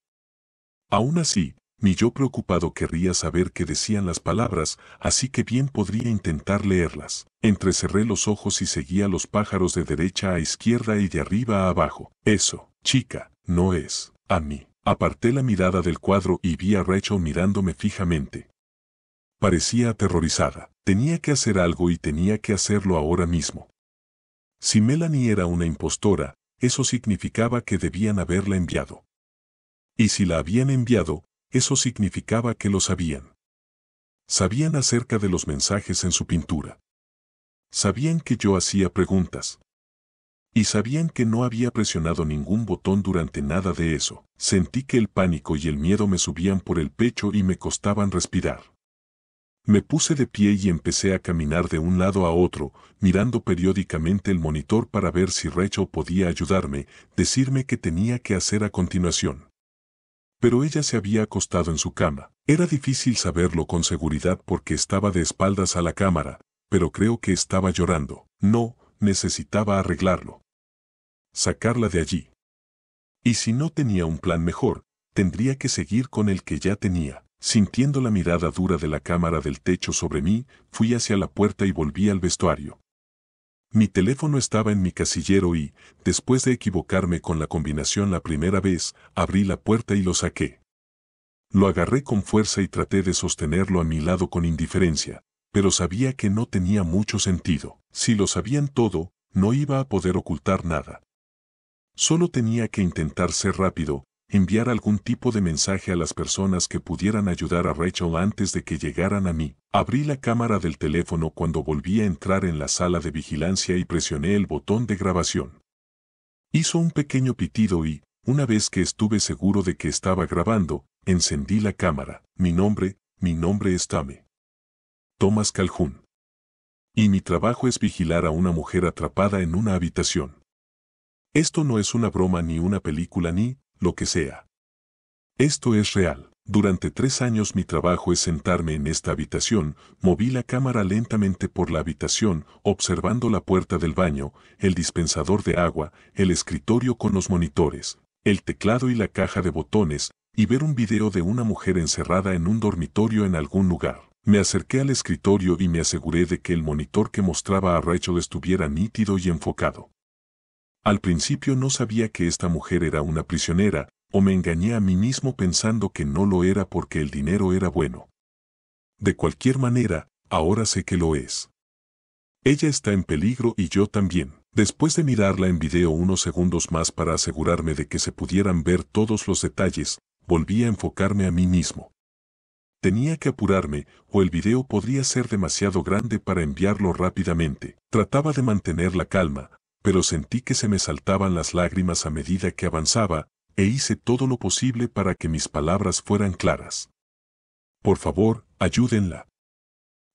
Aún así, mi yo preocupado querría saber qué decían las palabras, así que bien podría intentar leerlas. Entrecerré los ojos y seguía los pájaros de derecha a izquierda y de arriba a abajo. Eso, chica, no es a mí. Aparté la mirada del cuadro y vi a Rachel mirándome fijamente. Parecía aterrorizada. Tenía que hacer algo y tenía que hacerlo ahora mismo. Si Melanie era una impostora, eso significaba que debían haberla enviado. Y si la habían enviado, eso significaba que lo sabían. Sabían acerca de los mensajes en su pintura. Sabían que yo hacía preguntas. Y sabían que no había presionado ningún botón durante nada de eso. Sentí que el pánico y el miedo me subían por el pecho y me costaban respirar. Me puse de pie y empecé a caminar de un lado a otro, mirando periódicamente el monitor para ver si Rachel podía ayudarme, decirme qué tenía que hacer a continuación. Pero ella se había acostado en su cama. Era difícil saberlo con seguridad porque estaba de espaldas a la cámara, pero creo que estaba llorando. No, necesitaba arreglarlo. Sacarla de allí. Y si no tenía un plan mejor, tendría que seguir con el que ya tenía. Sintiendo la mirada dura de la cámara del techo sobre mí, fui hacia la puerta y volví al vestuario. Mi teléfono estaba en mi casillero y, después de equivocarme con la combinación la primera vez, abrí la puerta y lo saqué. Lo agarré con fuerza y traté de sostenerlo a mi lado con indiferencia, pero sabía que no tenía mucho sentido. Si lo sabían todo, no iba a poder ocultar nada. Solo tenía que intentar ser rápido, enviar algún tipo de mensaje a las personas que pudieran ayudar a Rachel antes de que llegaran a mí. Abrí la cámara del teléfono cuando volví a entrar en la sala de vigilancia y presioné el botón de grabación. Hizo un pequeño pitido y, una vez que estuve seguro de que estaba grabando, encendí la cámara. Mi nombre es Thomas Calhoun. Y mi trabajo es vigilar a una mujer atrapada en una habitación. Esto no es una broma ni una película ni lo que sea. Esto es real. Durante 3 años mi trabajo es sentarme en esta habitación, moví la cámara lentamente por la habitación, observando la puerta del baño, el dispensador de agua, el escritorio con los monitores, el teclado y la caja de botones, y ver un video de una mujer encerrada en un dormitorio en algún lugar. Me acerqué al escritorio y me aseguré de que el monitor que mostraba a Rachel estuviera nítido y enfocado. Al principio no sabía que esta mujer era una prisionera, o me engañé a mí mismo pensando que no lo era porque el dinero era bueno. De cualquier manera, ahora sé que lo es. Ella está en peligro y yo también. Después de mirarla en video unos segundos más para asegurarme de que se pudieran ver todos los detalles, volví a enfocarme a mí mismo. Tenía que apurarme, o el video podría ser demasiado grande para enviarlo rápidamente. Trataba de mantener la calma, pero sentí que se me saltaban las lágrimas a medida que avanzaba, e hice todo lo posible para que mis palabras fueran claras. Por favor, ayúdenla.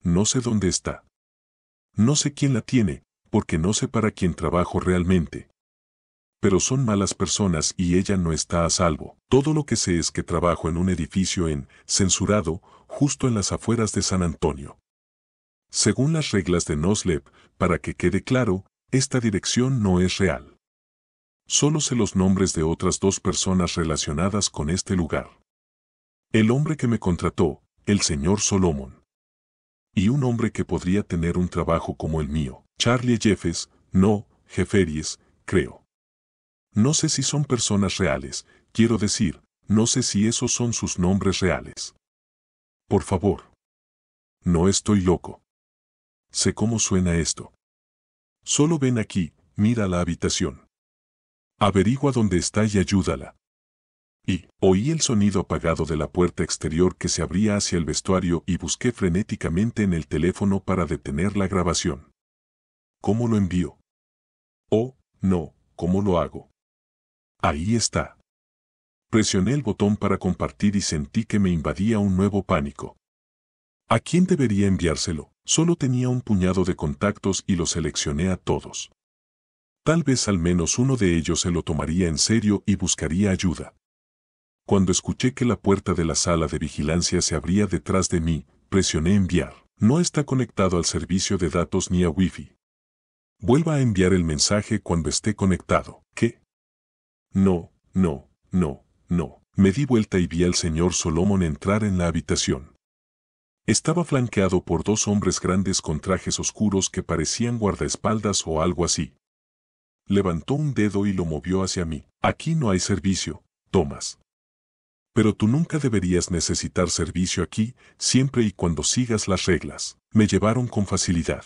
No sé dónde está. No sé quién la tiene, porque no sé para quién trabajo realmente. Pero son malas personas y ella no está a salvo. Todo lo que sé es que trabajo en un edificio censurado, justo en las afueras de San Antonio. Según las reglas de NOSLEP, para que quede claro, esta dirección no es real. Solo sé los nombres de otras 2 personas relacionadas con este lugar. El hombre que me contrató, el señor Solomon. Y un hombre que podría tener un trabajo como el mío, Charlie Jeffes, no, Jefferies, creo. No sé si son personas reales, quiero decir, no sé si esos son sus nombres reales. Por favor. No estoy loco. Sé cómo suena esto. Solo ven aquí, mira la habitación. Averigua dónde está y ayúdala. Y oí el sonido apagado de la puerta exterior que se abría hacia el vestuario y busqué frenéticamente en el teléfono para detener la grabación. ¿Cómo lo envío? Oh, no, ¿cómo lo hago? Ahí está. Presioné el botón para compartir y sentí que me invadía un nuevo pánico. ¿A quién debería enviárselo? Solo tenía un puñado de contactos y los seleccioné a todos. Tal vez al menos uno de ellos se lo tomaría en serio y buscaría ayuda. Cuando escuché que la puerta de la sala de vigilancia se abría detrás de mí, presioné enviar. No está conectado al servicio de datos ni a Wi-Fi. Vuelva a enviar el mensaje cuando esté conectado. ¿Qué? No, no, no, no. Me di vuelta y vi al señor Solomon entrar en la habitación. Estaba flanqueado por dos hombres grandes con trajes oscuros que parecían guardaespaldas o algo así. Levantó un dedo y lo movió hacia mí. Aquí no hay servicio, Thomas. Pero tú nunca deberías necesitar servicio aquí, siempre y cuando sigas las reglas. Me llevaron con facilidad.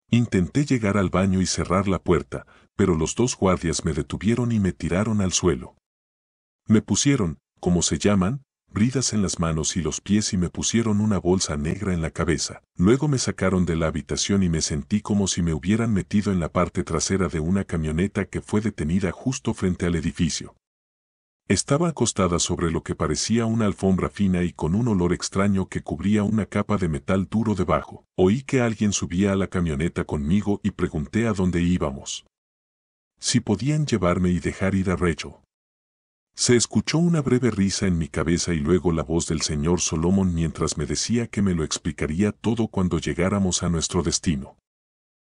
Intenté llegar al baño y cerrar la puerta, pero los dos guardias me detuvieron y me tiraron al suelo. Me pusieron, como se llaman, bridas en las manos y los pies y me pusieron una bolsa negra en la cabeza. Luego me sacaron de la habitación y me sentí como si me hubieran metido en la parte trasera de una camioneta que fue detenida justo frente al edificio. Estaba acostada sobre lo que parecía una alfombra fina y con un olor extraño que cubría una capa de metal duro debajo. Oí que alguien subía a la camioneta conmigo y pregunté a dónde íbamos. Si podían llevarme y dejar ir a Rachel. Se escuchó una breve risa en mi cabeza y luego la voz del señor Solomon mientras me decía que me lo explicaría todo cuando llegáramos a nuestro destino.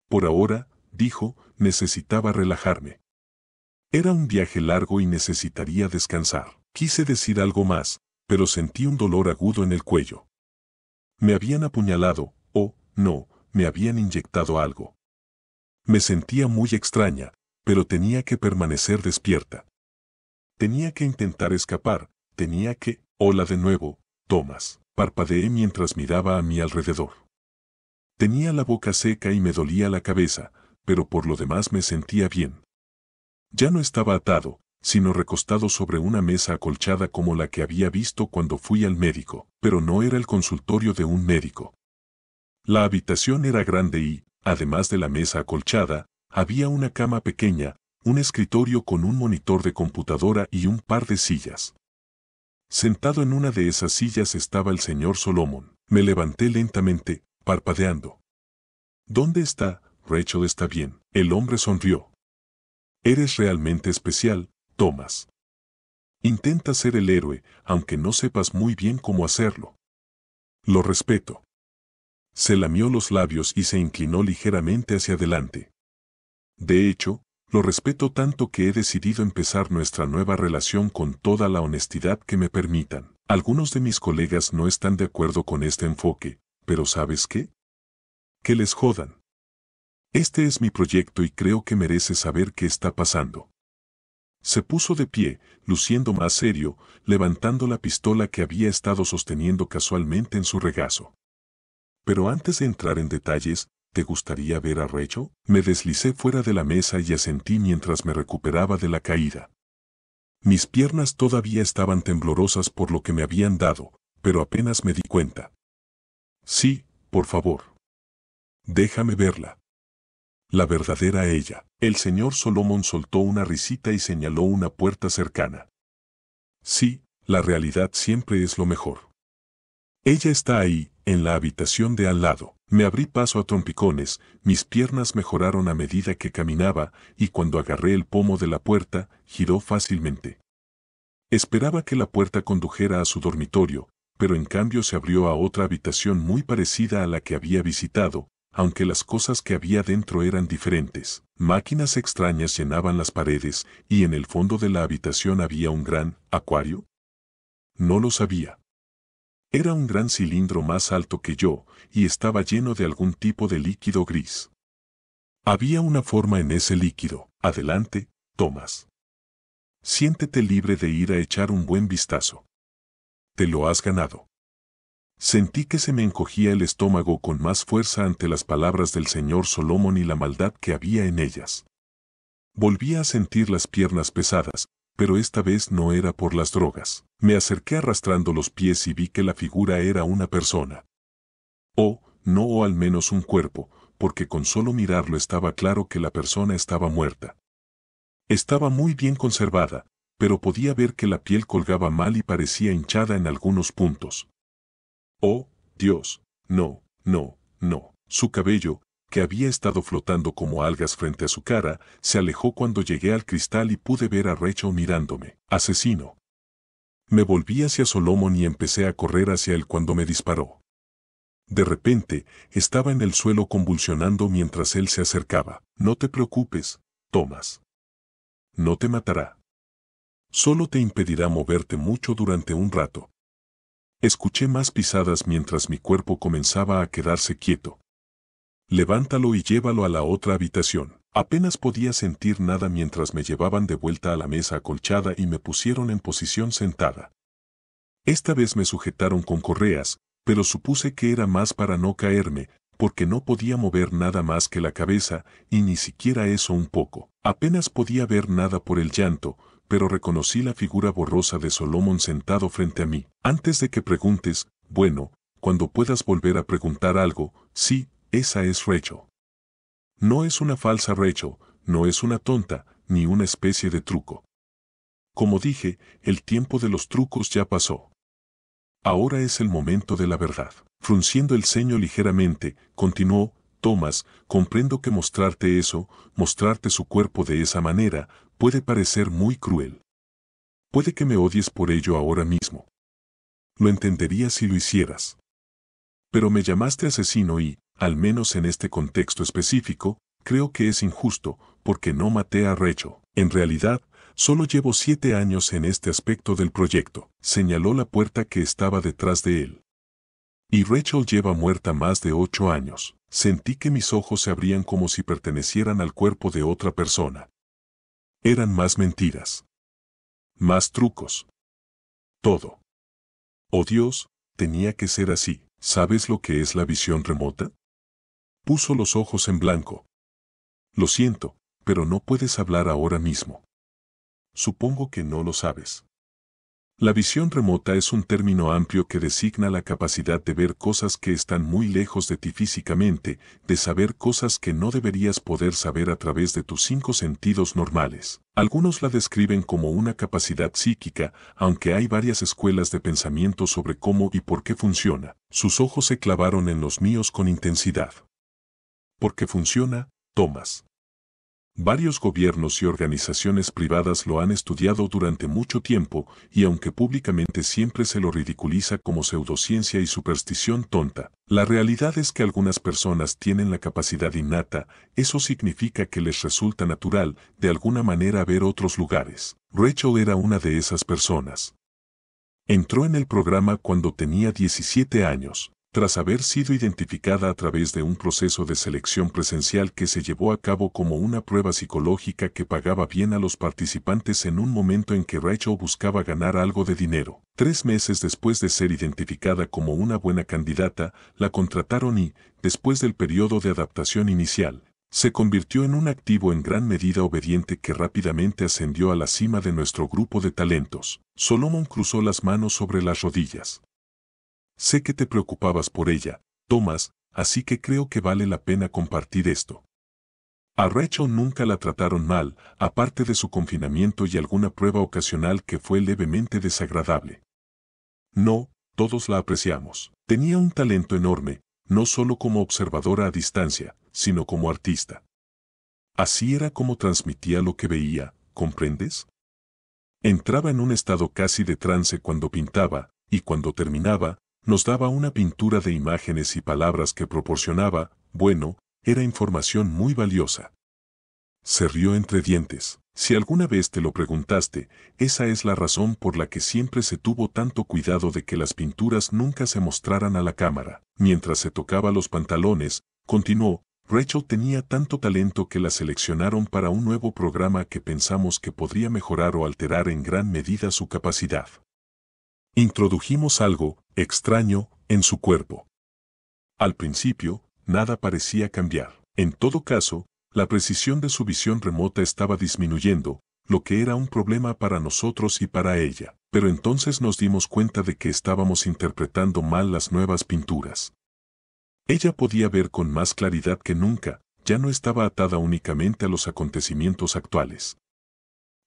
Por ahora, dijo, necesitaba relajarme. Era un viaje largo y necesitaría descansar. Quise decir algo más, pero sentí un dolor agudo en el cuello. Me habían apuñalado, o, no, me habían inyectado algo. Me sentía muy extraña, pero tenía que permanecer despierta. Tenía que intentar escapar, tenía que... Hola de nuevo, Thomas. Parpadeé mientras miraba a mi alrededor. Tenía la boca seca y me dolía la cabeza, pero por lo demás me sentía bien. Ya no estaba atado, sino recostado sobre una mesa acolchada como la que había visto cuando fui al médico, pero no era el consultorio de un médico. La habitación era grande y, además de la mesa acolchada, había una cama pequeña, un escritorio con un monitor de computadora y un par de sillas. Sentado en una de esas sillas estaba el señor Solomon. Me levanté lentamente, parpadeando. ¿Dónde está? Rachel está bien. El hombre sonrió. Eres realmente especial, Thomas. Intenta ser el héroe, aunque no sepas muy bien cómo hacerlo. Lo respeto. Se lamió los labios y se inclinó ligeramente hacia adelante. De hecho, lo respeto tanto que he decidido empezar nuestra nueva relación con toda la honestidad que me permitan. Algunos de mis colegas no están de acuerdo con este enfoque, pero ¿sabes qué? Que les jodan. Este es mi proyecto y creo que merece saber qué está pasando. Se puso de pie, luciendo más serio, levantando la pistola que había estado sosteniendo casualmente en su regazo. Pero antes de entrar en detalles, ¿te gustaría ver a Rachel? Me deslicé fuera de la mesa y asentí mientras me recuperaba de la caída. Mis piernas todavía estaban temblorosas por lo que me habían dado, pero apenas me di cuenta. Sí, por favor. Déjame verla. La verdadera ella. El señor Solomon soltó una risita y señaló una puerta cercana. Sí, la realidad siempre es lo mejor. Ella está ahí, en la habitación de al lado. Me abrí paso a trompicones, mis piernas mejoraron a medida que caminaba, y cuando agarré el pomo de la puerta, giró fácilmente. Esperaba que la puerta condujera a su dormitorio, pero en cambio se abrió a otra habitación muy parecida a la que había visitado, aunque las cosas que había dentro eran diferentes. Máquinas extrañas llenaban las paredes, y en el fondo de la habitación había un gran acuario. No lo sabía. Era un gran cilindro más alto que yo, y estaba lleno de algún tipo de líquido gris. Había una forma en ese líquido. Adelante, Thomas. Siéntete libre de ir a echar un buen vistazo. Te lo has ganado. Sentí que se me encogía el estómago con más fuerza ante las palabras del señor Solomon y la maldad que había en ellas. Volví a sentir las piernas pesadas, pero esta vez no era por las drogas. Me acerqué arrastrando los pies y vi que la figura era una persona. No, o al menos un cuerpo, porque con solo mirarlo estaba claro que la persona estaba muerta. Estaba muy bien conservada, pero podía ver que la piel colgaba mal y parecía hinchada en algunos puntos. ¡Oh, Dios! No. Su cabello, que había estado flotando como algas frente a su cara, se alejó cuando llegué al cristal y pude ver a Rachel mirándome. ¡Asesino! Me volví hacia Solomon y empecé a correr hacia él cuando me disparó. De repente, estaba en el suelo convulsionando mientras él se acercaba. No te preocupes, Thomas. No te matará. Solo te impedirá moverte mucho durante un rato. Escuché más pisadas mientras mi cuerpo comenzaba a quedarse quieto. Levántalo y llévalo a la otra habitación. Apenas podía sentir nada mientras me llevaban de vuelta a la mesa acolchada y me pusieron en posición sentada. Esta vez me sujetaron con correas, pero supuse que era más para no caerme, porque no podía mover nada más que la cabeza, y ni siquiera eso un poco. Apenas podía ver nada por el llanto, pero reconocí la figura borrosa de Solomon sentado frente a mí. Antes de que preguntes, bueno, cuando puedas volver a preguntar algo, sí, esa es Rachel. No es una falsa Rachel, no es una tonta, ni una especie de truco. Como dije, el tiempo de los trucos ya pasó. Ahora es el momento de la verdad. Frunciendo el ceño ligeramente, continuó, Thomas, comprendo que mostrarte eso, mostrarte su cuerpo de esa manera, puede parecer muy cruel. Puede que me odies por ello ahora mismo. Lo entendería si lo hicieras. Pero me llamaste asesino y, al menos en este contexto específico, creo que es injusto, porque no maté a Rachel. En realidad, solo llevo 7 años en este aspecto del proyecto. Señaló la puerta que estaba detrás de él. Y Rachel lleva muerta más de 8 años. Sentí que mis ojos se abrían como si pertenecieran al cuerpo de otra persona. Eran más mentiras. Más trucos. Todo. Oh Dios, tenía que ser así. ¿Sabes lo que es la visión remota? Puso los ojos en blanco. Lo siento, pero no puedes hablar ahora mismo. Supongo que no lo sabes. La visión remota es un término amplio que designa la capacidad de ver cosas que están muy lejos de ti físicamente, de saber cosas que no deberías poder saber a través de tus 5 sentidos normales. Algunos la describen como una capacidad psíquica, aunque hay varias escuelas de pensamiento sobre cómo y por qué funciona. Sus ojos se clavaron en los míos con intensidad. ¿Por qué funciona, Thomas? Varios gobiernos y organizaciones privadas lo han estudiado durante mucho tiempo, y aunque públicamente siempre se lo ridiculiza como pseudociencia y superstición tonta, la realidad es que algunas personas tienen la capacidad innata. Eso significa que les resulta natural, de alguna manera, ver otros lugares. Rachel era una de esas personas. Entró en el programa cuando tenía 17 años. Tras haber sido identificada a través de un proceso de selección presencial que se llevó a cabo como una prueba psicológica que pagaba bien a los participantes en un momento en que Rachel buscaba ganar algo de dinero. 3 meses después de ser identificada como una buena candidata, la contrataron y, después del periodo de adaptación inicial, se convirtió en un activo en gran medida obediente que rápidamente ascendió a la cima de nuestro grupo de talentos. Solomon cruzó las manos sobre las rodillas. Sé que te preocupabas por ella, Thomas, así que creo que vale la pena compartir esto. A Rachel nunca la trataron mal, aparte de su confinamiento y alguna prueba ocasional que fue levemente desagradable. No, todos la apreciamos. Tenía un talento enorme, no solo como observadora a distancia, sino como artista. Así era como transmitía lo que veía, ¿comprendes? Entraba en un estado casi de trance cuando pintaba, y cuando terminaba, nos daba una pintura de imágenes y palabras que proporcionaba, bueno, era información muy valiosa. Se rió entre dientes. Si alguna vez te lo preguntaste, esa es la razón por la que siempre se tuvo tanto cuidado de que las pinturas nunca se mostraran a la cámara. Mientras se tocaba los pantalones, continuó, Rachel tenía tanto talento que la seleccionaron para un nuevo programa que pensamos que podría mejorar o alterar en gran medida su capacidad. Introdujimos algo extraño en su cuerpo. Al principio, nada parecía cambiar. En todo caso, la precisión de su visión remota estaba disminuyendo, lo que era un problema para nosotros y para ella. Pero entonces nos dimos cuenta de que estábamos interpretando mal las nuevas pinturas. Ella podía ver con más claridad que nunca, ya no estaba atada únicamente a los acontecimientos actuales.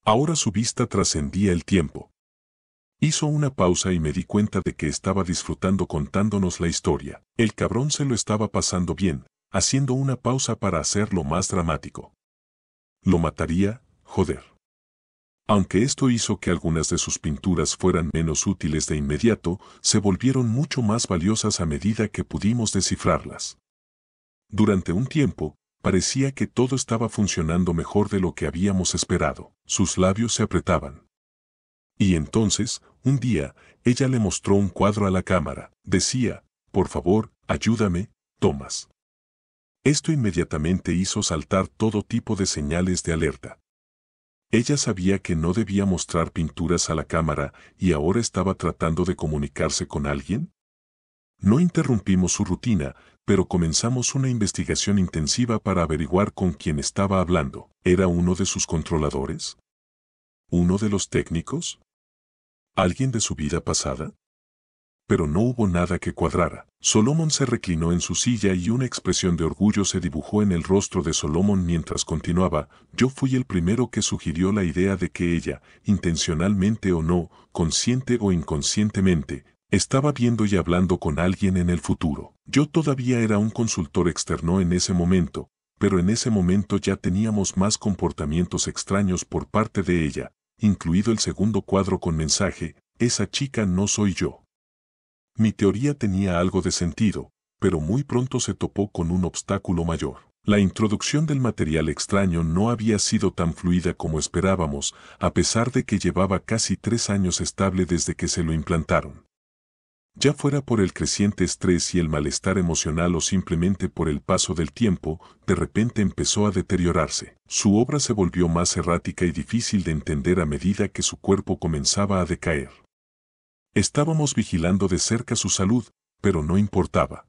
Ahora su vista trascendía el tiempo. Hizo una pausa y me di cuenta de que estaba disfrutando contándonos la historia. El cabrón se lo estaba pasando bien, haciendo una pausa para hacerlo más dramático. Lo mataría, joder. Aunque esto hizo que algunas de sus pinturas fueran menos útiles de inmediato, se volvieron mucho más valiosas a medida que pudimos descifrarlas. Durante un tiempo, parecía que todo estaba funcionando mejor de lo que habíamos esperado. Sus labios se apretaban. Y entonces, un día, ella le mostró un cuadro a la cámara. Decía, por favor, ayúdame, Thomas. Esto inmediatamente hizo saltar todo tipo de señales de alerta. Ella sabía que no debía mostrar pinturas a la cámara y ahora estaba tratando de comunicarse con alguien. No interrumpimos su rutina, pero comenzamos una investigación intensiva para averiguar con quién estaba hablando. ¿Era uno de sus controladores? ¿Uno de los técnicos? ¿Alguien de su vida pasada? Pero no hubo nada que cuadrara. Solomon se reclinó en su silla y una expresión de orgullo se dibujó en el rostro de Solomon mientras continuaba. Yo fui el primero que sugirió la idea de que ella, intencionalmente o no, consciente o inconscientemente, estaba viendo y hablando con alguien en el futuro. Yo todavía era un consultor externo en ese momento, pero en ese momento ya teníamos más comportamientos extraños por parte de ella, incluido el segundo cuadro con mensaje, esa chica no soy yo. Mi teoría tenía algo de sentido, pero muy pronto se topó con un obstáculo mayor. La introducción del material extraño no había sido tan fluida como esperábamos, a pesar de que llevaba casi 3 años estable desde que se lo implantaron. Ya fuera por el creciente estrés y el malestar emocional o simplemente por el paso del tiempo, de repente empezó a deteriorarse. Su obra se volvió más errática y difícil de entender a medida que su cuerpo comenzaba a decaer. Estábamos vigilando de cerca su salud, pero no importaba.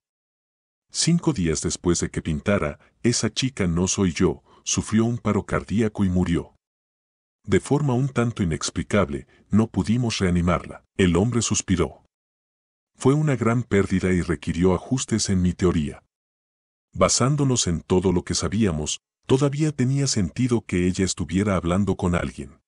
5 días después de que pintara, esa chica no soy yo, sufrió un paro cardíaco y murió. De forma un tanto inexplicable, no pudimos reanimarla. El hombre suspiró. Fue una gran pérdida y requirió ajustes en mi teoría. Basándonos en todo lo que sabíamos, todavía tenía sentido que ella estuviera hablando con alguien.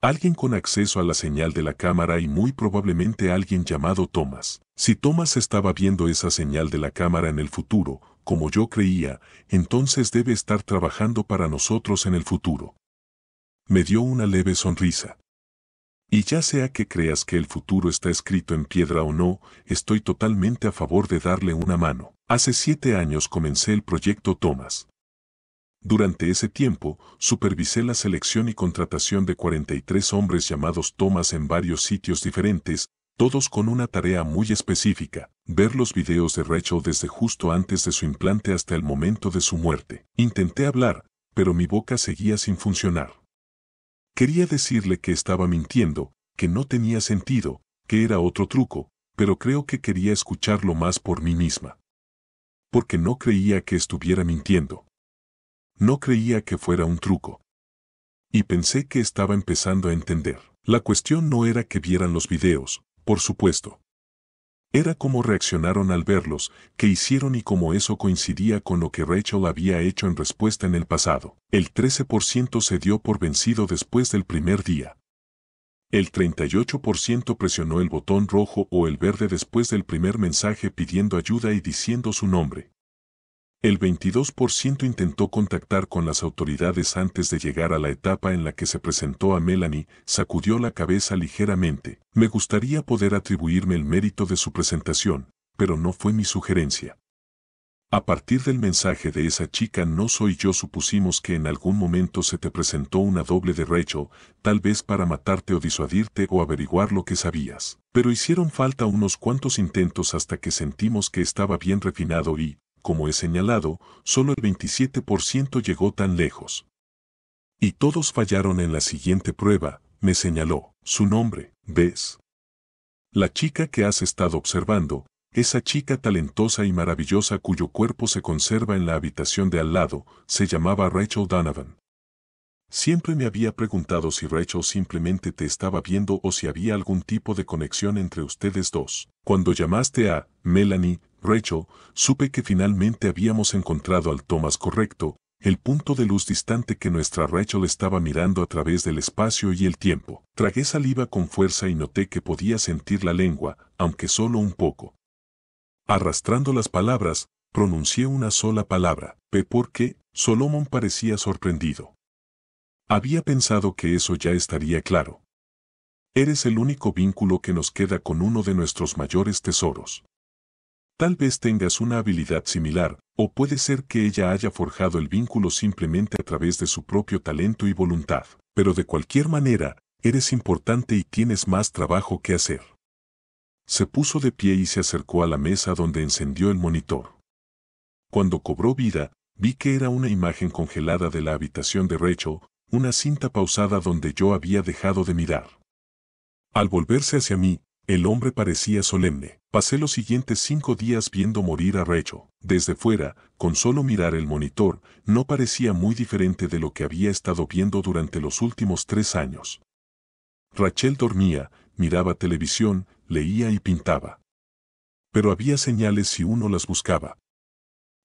Alguien con acceso a la señal de la cámara y muy probablemente alguien llamado Thomas. Si Thomas estaba viendo esa señal de la cámara en el futuro, como yo creía, entonces debe estar trabajando para nosotros en el futuro. Me dio una leve sonrisa. Y ya sea que creas que el futuro está escrito en piedra o no, estoy totalmente a favor de darle una mano. Hace 7 años comencé el proyecto Thomas. Durante ese tiempo, supervisé la selección y contratación de 43 hombres llamados Thomas en varios sitios diferentes, todos con una tarea muy específica: ver los videos de Rachel desde justo antes de su implante hasta el momento de su muerte. Intenté hablar, pero mi boca seguía sin funcionar. Quería decirle que estaba mintiendo, que no tenía sentido, que era otro truco, pero creo que quería escucharlo más por mí misma. Porque no creía que estuviera mintiendo. No creía que fuera un truco. Y pensé que estaba empezando a entender. La cuestión no era que vieran los videos, por supuesto. Era cómo reaccionaron al verlos, qué hicieron y cómo eso coincidía con lo que Rachel había hecho en respuesta en el pasado. El 13% se dio por vencido después del primer día. El 38% presionó el botón rojo o el verde después del primer mensaje pidiendo ayuda y diciendo su nombre. El 22% intentó contactar con las autoridades antes de llegar a la etapa en la que se presentó a Melanie, sacudió la cabeza ligeramente. Me gustaría poder atribuirme el mérito de su presentación, pero no fue mi sugerencia. A partir del mensaje de esa chica no soy yo supusimos que en algún momento se te presentó una doble de Rachel, tal vez para matarte o disuadirte o averiguar lo que sabías. Pero hicieron falta unos cuantos intentos hasta que sentimos que estaba bien refinado y, como he señalado, solo el 27% llegó tan lejos. Y todos fallaron en la siguiente prueba, me señaló. Su nombre, ¿ves? La chica que has estado observando, esa chica talentosa y maravillosa cuyo cuerpo se conserva en la habitación de al lado, se llamaba Rachel Donovan. Siempre me había preguntado si Rachel simplemente te estaba viendo o si había algún tipo de conexión entre ustedes dos. Cuando llamaste a Melanie, Rachel, supe que finalmente habíamos encontrado al Thomas correcto, el punto de luz distante que nuestra Rachel estaba mirando a través del espacio y el tiempo. Tragué saliva con fuerza y noté que podía sentir la lengua, aunque solo un poco. Arrastrando las palabras, pronuncié una sola palabra, ¿por qué? Solomon parecía sorprendido. Había pensado que eso ya estaría claro. Eres el único vínculo que nos queda con uno de nuestros mayores tesoros. Tal vez tengas una habilidad similar, o puede ser que ella haya forjado el vínculo simplemente a través de su propio talento y voluntad, pero de cualquier manera, eres importante y tienes más trabajo que hacer. Se puso de pie y se acercó a la mesa donde encendió el monitor. Cuando cobró vida, vi que era una imagen congelada de la habitación de Rachel, una cinta pausada donde yo había dejado de mirar. Al volverse hacia mí, el hombre parecía solemne. Pasé los siguientes 5 días viendo morir a Rachel. Desde fuera, con solo mirar el monitor, no parecía muy diferente de lo que había estado viendo durante los últimos 3 años. Rachel dormía, miraba televisión, leía y pintaba. Pero había señales si uno las buscaba.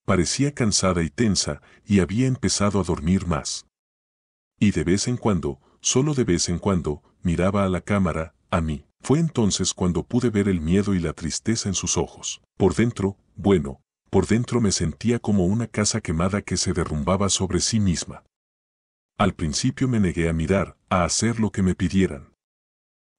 Parecía cansada y tensa, y había empezado a dormir más. Y de vez en cuando, solo de vez en cuando, miraba a la cámara, a mí. Fue entonces cuando pude ver el miedo y la tristeza en sus ojos. Por dentro, por dentro me sentía como una casa quemada que se derrumbaba sobre sí misma. Al principio me negué a mirar, a hacer lo que me pidieran.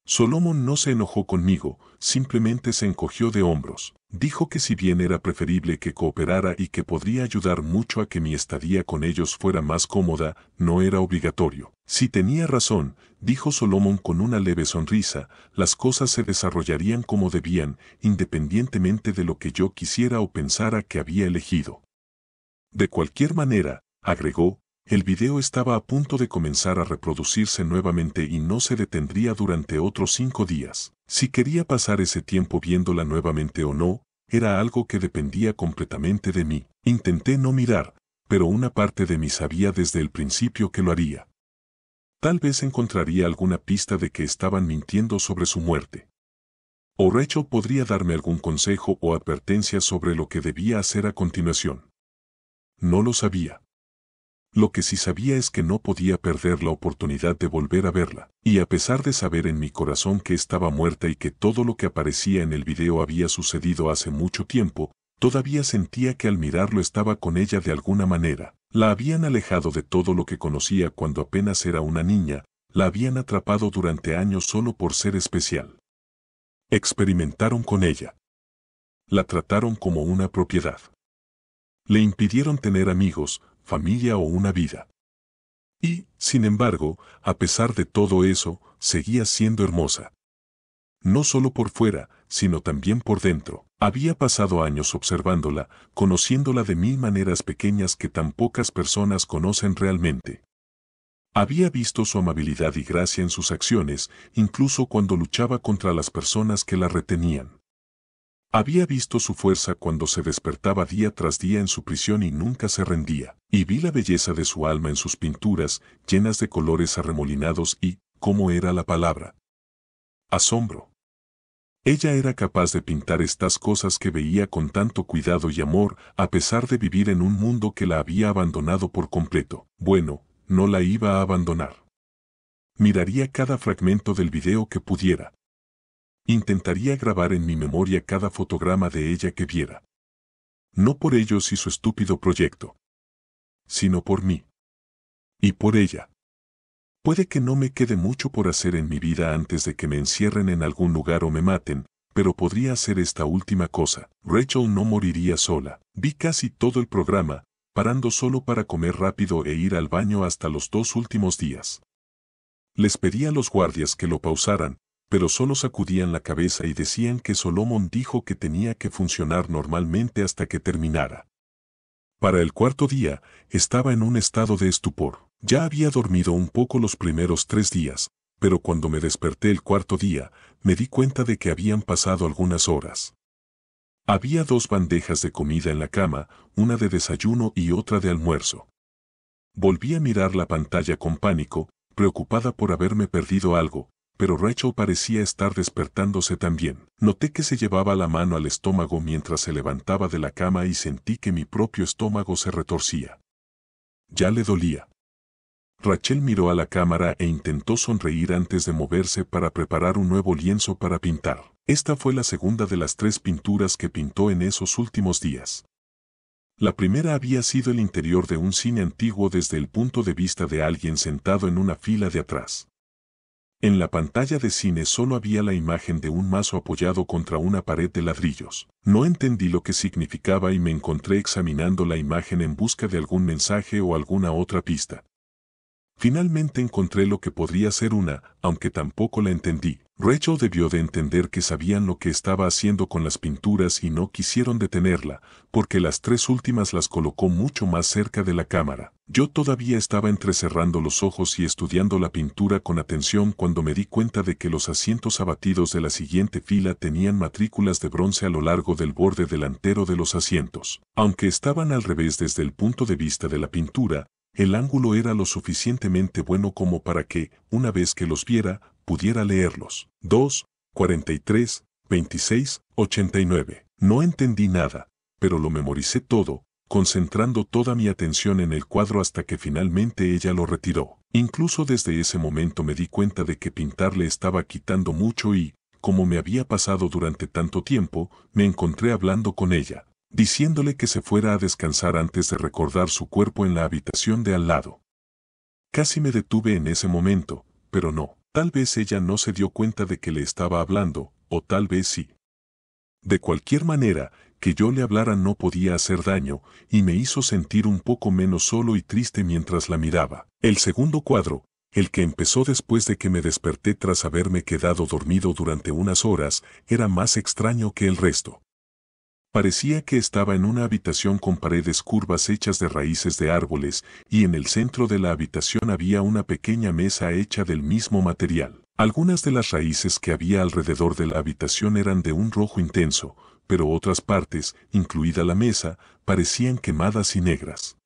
Solomon no se enojó conmigo, simplemente se encogió de hombros. Dijo que si bien era preferible que cooperara y que podría ayudar mucho a que mi estadía con ellos fuera más cómoda, no era obligatorio. Si tenía razón, dijo Solomon con una leve sonrisa, las cosas se desarrollarían como debían, independientemente de lo que yo quisiera o pensara que había elegido. De cualquier manera, agregó, el video estaba a punto de comenzar a reproducirse nuevamente y no se detendría durante otros 5 días. Si quería pasar ese tiempo viéndola nuevamente o no, era algo que dependía completamente de mí. Intenté no mirar, pero una parte de mí sabía desde el principio que lo haría. Tal vez encontraría alguna pista de que estaban mintiendo sobre su muerte. O Rachel podría darme algún consejo o advertencia sobre lo que debía hacer a continuación. No lo sabía. Lo que sí sabía es que no podía perder la oportunidad de volver a verla, y a pesar de saber en mi corazón que estaba muerta y que todo lo que aparecía en el video había sucedido hace mucho tiempo, todavía sentía que al mirarlo estaba con ella de alguna manera. La habían alejado de todo lo que conocía cuando apenas era una niña, la habían atrapado durante años solo por ser especial. Experimentaron con ella. La trataron como una propiedad. Le impidieron tener amigos, familia o una vida. Y, sin embargo, a pesar de todo eso, seguía siendo hermosa. No solo por fuera, sino también por dentro. Había pasado años observándola, conociéndola de 1000 maneras pequeñas que tan pocas personas conocen realmente. Había visto su amabilidad y gracia en sus acciones, incluso cuando luchaba contra las personas que la retenían. Había visto su fuerza cuando se despertaba día tras día en su prisión y nunca se rendía, y vi la belleza de su alma en sus pinturas, llenas de colores arremolinados y, ¿cómo era la palabra? Asombro. Ella era capaz de pintar estas cosas que veía con tanto cuidado y amor, a pesar de vivir en un mundo que la había abandonado por completo. Bueno, no la iba a abandonar. Miraría cada fragmento del video que pudiera. Intentaría grabar en mi memoria cada fotograma de ella que viera. No por ellos y su estúpido proyecto, sino por mí. Y por ella. Puede que no me quede mucho por hacer en mi vida antes de que me encierren en algún lugar o me maten, pero podría hacer esta última cosa. Rachel no moriría sola. Vi casi todo el programa, parando solo para comer rápido e ir al baño hasta los 2 últimos días. Les pedí a los guardias que lo pausaran, pero solo sacudían la cabeza y decían que Solomon dijo que tenía que funcionar normalmente hasta que terminara. Para el cuarto día, estaba en un estado de estupor. Ya había dormido un poco los primeros 3 días, pero cuando me desperté el cuarto día, me di cuenta de que habían pasado algunas horas. Había 2 bandejas de comida en la cama, una de desayuno y otra de almuerzo. Volví a mirar la pantalla con pánico, preocupada por haberme perdido algo, pero Rachel parecía estar despertándose también. Noté que se llevaba la mano al estómago mientras se levantaba de la cama y sentí que mi propio estómago se retorcía. Ya le dolía. Rachel miró a la cámara e intentó sonreír antes de moverse para preparar un nuevo lienzo para pintar. Esta fue la segunda de las 3 pinturas que pintó en esos últimos días. La primera había sido el interior de un cine antiguo desde el punto de vista de alguien sentado en una fila de atrás. En la pantalla de cine solo había la imagen de un mazo apoyado contra una pared de ladrillos. No entendí lo que significaba y me encontré examinando la imagen en busca de algún mensaje o alguna otra pista. Finalmente encontré lo que podría ser aunque tampoco la entendí. Rachel debió de entender que sabían lo que estaba haciendo con las pinturas y no quisieron detenerla, porque las 3 últimas las colocó mucho más cerca de la cámara. Yo todavía estaba entrecerrando los ojos y estudiando la pintura con atención cuando me di cuenta de que los asientos abatidos de la siguiente fila tenían matrículas de bronce a lo largo del borde delantero de los asientos. Aunque estaban al revés desde el punto de vista de la pintura, el ángulo era lo suficientemente bueno como para que, una vez que los viera, pudiera leerlos. 2, 43, 26, 89. No entendí nada, pero lo memoricé todo, concentrando toda mi atención en el cuadro hasta que finalmente ella lo retiró. Incluso desde ese momento me di cuenta de que pintar le estaba quitando mucho y, como me había pasado durante tanto tiempo, me encontré hablando con ella, diciéndole que se fuera a descansar antes de recordar su cuerpo en la habitación de al lado. Casi me detuve en ese momento, pero no. Tal vez ella no se dio cuenta de que le estaba hablando, o tal vez sí. De cualquier manera, que yo le hablara no podía hacer daño, y me hizo sentir un poco menos solo y triste mientras la miraba. El segundo cuadro, el que empezó después de que me desperté tras haberme quedado dormido durante unas horas, era más extraño que el resto. Parecía que estaba en una habitación con paredes curvas hechas de raíces de árboles, y en el centro de la habitación había una pequeña mesa hecha del mismo material. Algunas de las raíces que había alrededor de la habitación eran de un rojo intenso, pero otras partes, incluida la mesa, parecían quemadas y negras.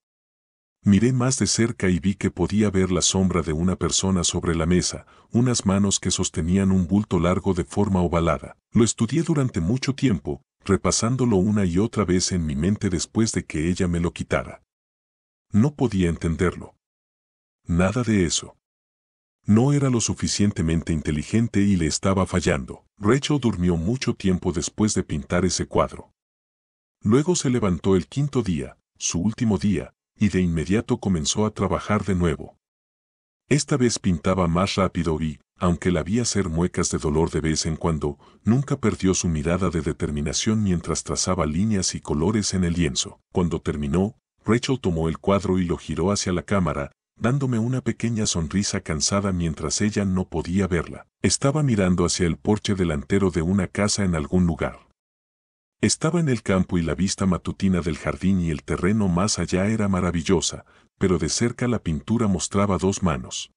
Miré más de cerca y vi que podía ver la sombra de una persona sobre la mesa, unas manos que sostenían un bulto largo de forma ovalada. Lo estudié durante mucho tiempo, repasándolo una y otra vez en mi mente después de que ella me lo quitara. No podía entenderlo. Nada de eso. No era lo suficientemente inteligente y le estaba fallando. Rachel durmió mucho tiempo después de pintar ese cuadro. Luego se levantó el 5.º día, su último día, y de inmediato comenzó a trabajar de nuevo. Esta vez pintaba más rápido y, aunque la vi hacer muecas de dolor de vez en cuando, nunca perdió su mirada de determinación mientras trazaba líneas y colores en el lienzo. Cuando terminó, Rachel tomó el cuadro y lo giró hacia la cámara, dándome una pequeña sonrisa cansada mientras ella no podía verla. Estaba mirando hacia el porche delantero de una casa en algún lugar. Estaba en el campo y la vista matutina del jardín y el terreno más allá era maravillosa, pero de cerca la pintura mostraba 2 manos.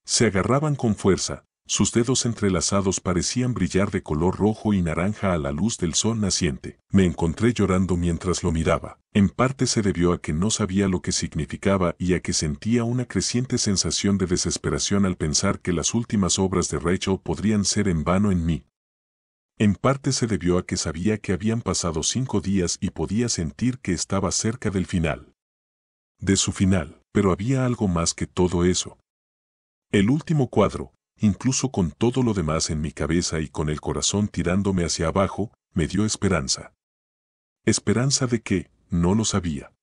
Se agarraban con fuerza, sus dedos entrelazados parecían brillar de color rojo y naranja a la luz del sol naciente. Me encontré llorando mientras lo miraba. En parte se debió a que no sabía lo que significaba y a que sentía una creciente sensación de desesperación al pensar que las últimas obras de Rachel podrían ser en vano en mí. En parte se debió a que sabía que habían pasado 5 días y podía sentir que estaba cerca del final. De su final, pero había algo más que todo eso. El último cuadro, incluso con todo lo demás en mi cabeza y con el corazón tirándome hacia abajo, me dio esperanza. Esperanza de que, no lo sabía.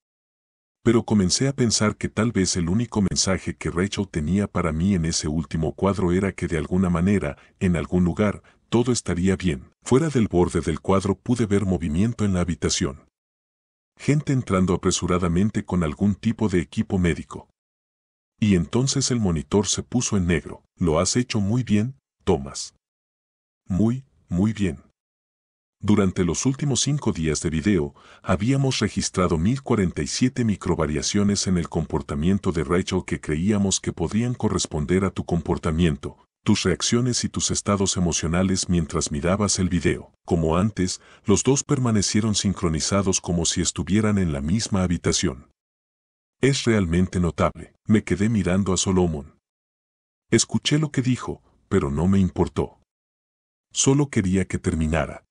Pero comencé a pensar que tal vez el único mensaje que Rachel tenía para mí en ese último cuadro era que de alguna manera, en algún lugar, todo estaría bien. Fuera del borde del cuadro pude ver movimiento en la habitación. Gente entrando apresuradamente con algún tipo de equipo médico. Y entonces el monitor se puso en negro. Lo has hecho muy bien, Thomas. Muy bien. Durante los últimos 5 días de video, habíamos registrado 1047 microvariaciones en el comportamiento de Rachel que creíamos que podrían corresponder a tu comportamiento, tus reacciones y tus estados emocionales mientras mirabas el video. Como antes, los dos permanecieron sincronizados como si estuvieran en la misma habitación. Es realmente notable. Me quedé mirando a Solomon. Escuché lo que dijo, pero no me importó. Solo quería que terminara.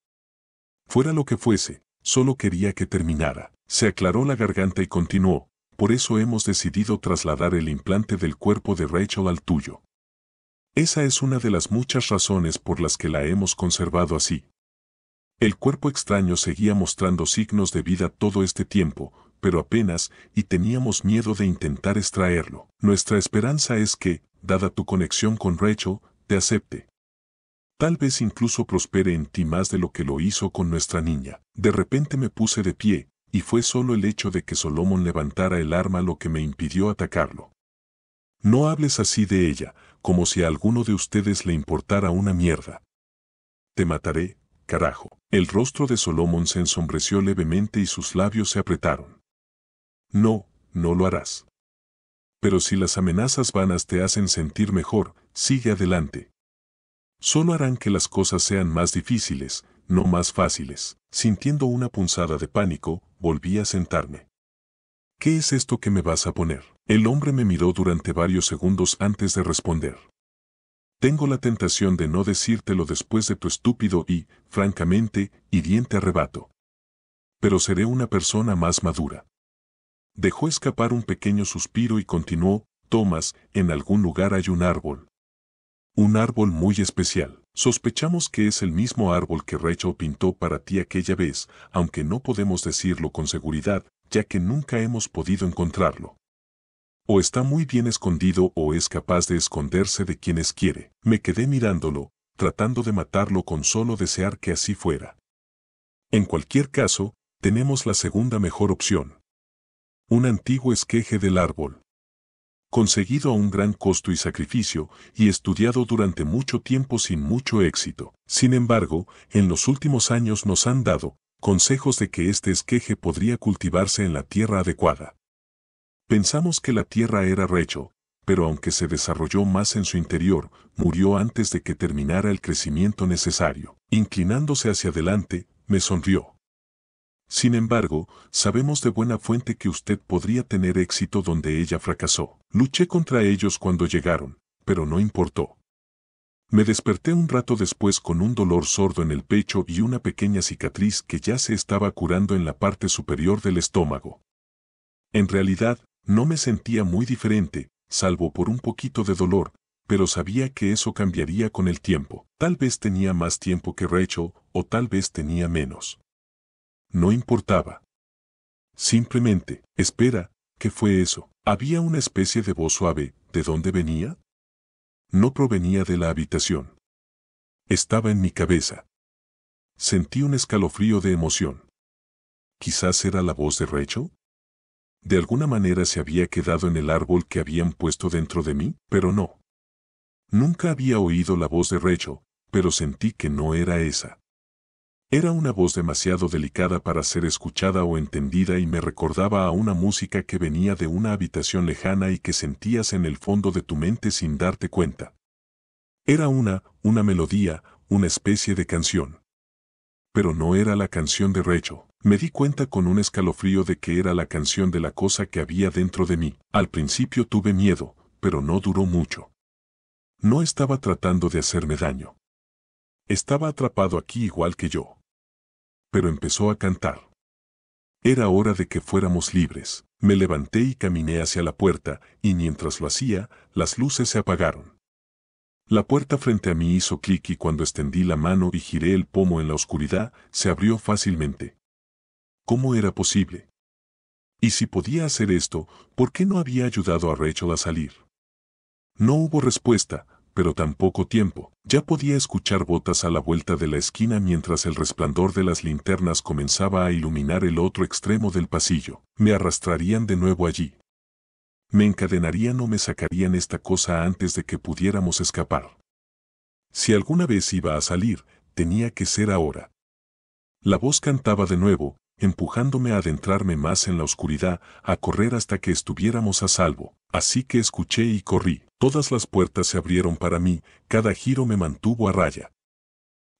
Fuera lo que fuese, solo quería que terminara. Se aclaró la garganta y continuó, por eso hemos decidido trasladar el implante del cuerpo de Rachel al tuyo. Esa es una de las muchas razones por las que la hemos conservado así. El cuerpo extraño seguía mostrando signos de vida todo este tiempo, pero apenas, y teníamos miedo de intentar extraerlo. Nuestra esperanza es que, dada tu conexión con Rachel, te acepte. Tal vez incluso prospere en ti más de lo que lo hizo con nuestra niña. De repente me puse de pie, y fue solo el hecho de que Solomon levantara el arma lo que me impidió atacarlo. No hables así de ella, como si a alguno de ustedes le importara una mierda. Te mataré, carajo. El rostro de Solomon se ensombreció levemente y sus labios se apretaron. No, no lo harás. Pero si las amenazas vanas te hacen sentir mejor, sigue adelante. Solo harán que las cosas sean más difíciles, no más fáciles. Sintiendo una punzada de pánico, volví a sentarme. ¿Qué es esto que me vas a poner? El hombre me miró durante varios segundos antes de responder. Tengo la tentación de no decírtelo después de tu estúpido y, francamente, hiriente arrebato. Pero seré una persona más madura. Dejó escapar un pequeño suspiro y continuó, Thomas, en algún lugar hay un árbol. Un árbol muy especial. Sospechamos que es el mismo árbol que Rachel pintó para ti aquella vez, aunque no podemos decirlo con seguridad, ya que nunca hemos podido encontrarlo. O está muy bien escondido o es capaz de esconderse de quienes quiere. Me quedé mirándolo, tratando de matarlo con solo desear que así fuera. En cualquier caso, tenemos la segunda mejor opción. Un antiguo esqueje del árbol. Conseguido a un gran costo y sacrificio, y estudiado durante mucho tiempo sin mucho éxito. Sin embargo, en los últimos años nos han dado consejos de que este esqueje podría cultivarse en la tierra adecuada. Pensamos que la tierra era Rachel, pero aunque se desarrolló más en su interior, murió antes de que terminara el crecimiento necesario. Inclinándose hacia adelante, me sonrió. Sin embargo, sabemos de buena fuente que usted podría tener éxito donde ella fracasó. Luché contra ellos cuando llegaron, pero no importó. Me desperté un rato después con un dolor sordo en el pecho y una pequeña cicatriz que ya se estaba curando en la parte superior del estómago. En realidad, no me sentía muy diferente, salvo por un poquito de dolor, pero sabía que eso cambiaría con el tiempo. Tal vez tenía más tiempo que Rachel, o tal vez tenía menos. No importaba. Simplemente, espera, ¿qué fue eso? Había una especie de voz suave, ¿de dónde venía? No provenía de la habitación. Estaba en mi cabeza. Sentí un escalofrío de emoción. ¿Quizás era la voz de Rachel? De alguna manera se había quedado en el árbol que habían puesto dentro de mí, pero no. Nunca había oído la voz de Rachel, pero sentí que no era esa. Era una voz demasiado delicada para ser escuchada o entendida y me recordaba a una música que venía de una habitación lejana y que sentías en el fondo de tu mente sin darte cuenta. Era una melodía, una especie de canción. Pero no era la canción de Rachel. Me di cuenta con un escalofrío de que era la canción de la cosa que había dentro de mí. Al principio tuve miedo, pero no duró mucho. No estaba tratando de hacerme daño. Estaba atrapado aquí igual que yo. Pero empezó a cantar. Era hora de que fuéramos libres. Me levanté y caminé hacia la puerta, y mientras lo hacía, las luces se apagaron. La puerta frente a mí hizo clic y cuando extendí la mano y giré el pomo en la oscuridad, se abrió fácilmente. ¿Cómo era posible? Y si podía hacer esto, ¿por qué no había ayudado a Rachel a salir? No hubo respuesta, pero tampoco tiempo. Ya podía escuchar botas a la vuelta de la esquina mientras el resplandor de las linternas comenzaba a iluminar el otro extremo del pasillo. Me arrastrarían de nuevo allí. Me encadenarían o me sacarían esta cosa antes de que pudiéramos escapar. Si alguna vez iba a salir, tenía que ser ahora. La voz cantaba de nuevo, empujándome a adentrarme más en la oscuridad, a correr hasta que estuviéramos a salvo. Así que escuché y corrí. Todas las puertas se abrieron para mí, cada giro me mantuvo a raya.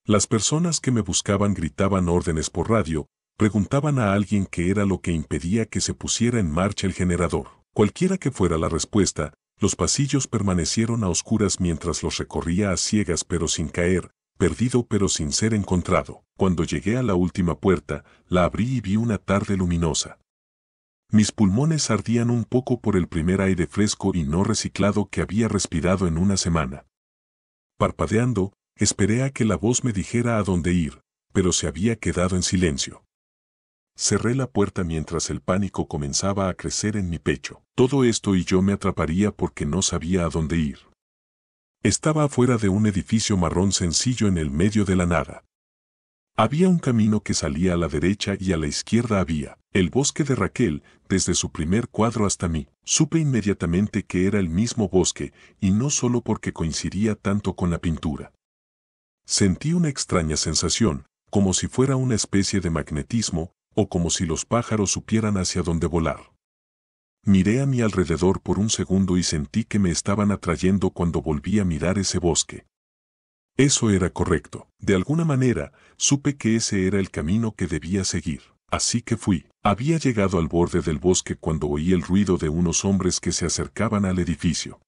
Las personas que me buscaban gritaban órdenes por radio, preguntaban a alguien qué era lo que impedía que se pusiera en marcha el generador. Cualquiera que fuera la respuesta, los pasillos permanecieron a oscuras mientras los recorría a ciegas pero sin caer, perdido pero sin ser encontrado. Cuando llegué a la última puerta, la abrí y vi una tarde luminosa. Mis pulmones ardían un poco por el primer aire fresco y no reciclado que había respirado en una semana. Parpadeando, esperé a que la voz me dijera a dónde ir, pero se había quedado en silencio. Cerré la puerta mientras el pánico comenzaba a crecer en mi pecho. Todo esto y yo me atraparía porque no sabía a dónde ir. Estaba afuera de un edificio marrón sencillo en el medio de la nada. Había un camino que salía a la derecha y a la izquierda había el bosque de Raquel, desde su primer cuadro hasta mí. Supe inmediatamente que era el mismo bosque, y no solo porque coincidía tanto con la pintura. Sentí una extraña sensación, como si fuera una especie de magnetismo, o como si los pájaros supieran hacia dónde volar. Miré a mi alrededor por un segundo y sentí que me estaban atrayendo cuando volví a mirar ese bosque. Eso era correcto. De alguna manera, supe que ese era el camino que debía seguir. Así que fui. Había llegado al borde del bosque cuando oí el ruido de unos hombres que se acercaban al edificio.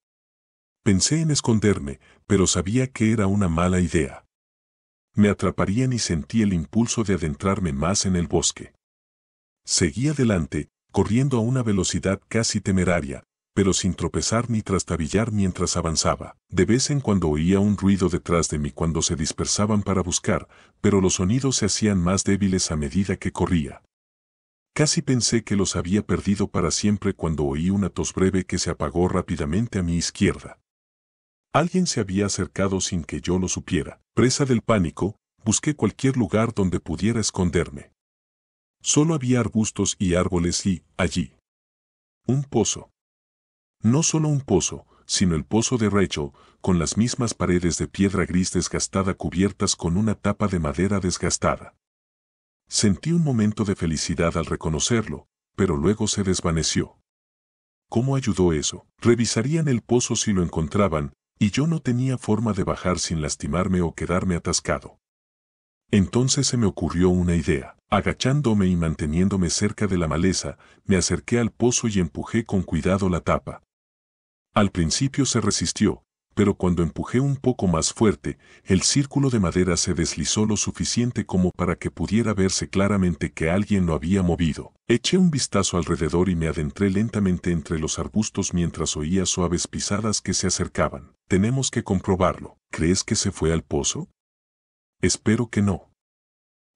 Pensé en esconderme, pero sabía que era una mala idea. Me atraparían y sentí el impulso de adentrarme más en el bosque. Seguí adelante, corriendo a una velocidad casi temeraria, pero sin tropezar ni trastabillar mientras avanzaba. De vez en cuando oía un ruido detrás de mí cuando se dispersaban para buscar, pero los sonidos se hacían más débiles a medida que corría. Casi pensé que los había perdido para siempre cuando oí una tos breve que se apagó rápidamente a mi izquierda. Alguien se había acercado sin que yo lo supiera. Presa del pánico, busqué cualquier lugar donde pudiera esconderme. Solo había arbustos y árboles y, allí, un pozo. No solo un pozo, sino el pozo de Rachel, con las mismas paredes de piedra gris desgastada cubiertas con una tapa de madera desgastada. Sentí un momento de felicidad al reconocerlo, pero luego se desvaneció. ¿Cómo ayudó eso? Revisarían el pozo si lo encontraban, y yo no tenía forma de bajar sin lastimarme o quedarme atascado. Entonces se me ocurrió una idea. Agachándome y manteniéndome cerca de la maleza, me acerqué al pozo y empujé con cuidado la tapa. Al principio se resistió, pero cuando empujé un poco más fuerte, el círculo de madera se deslizó lo suficiente como para que pudiera verse claramente que alguien lo había movido. Eché un vistazo alrededor y me adentré lentamente entre los arbustos mientras oía suaves pisadas que se acercaban. Tenemos que comprobarlo. ¿Crees que se fue al pozo? Espero que no.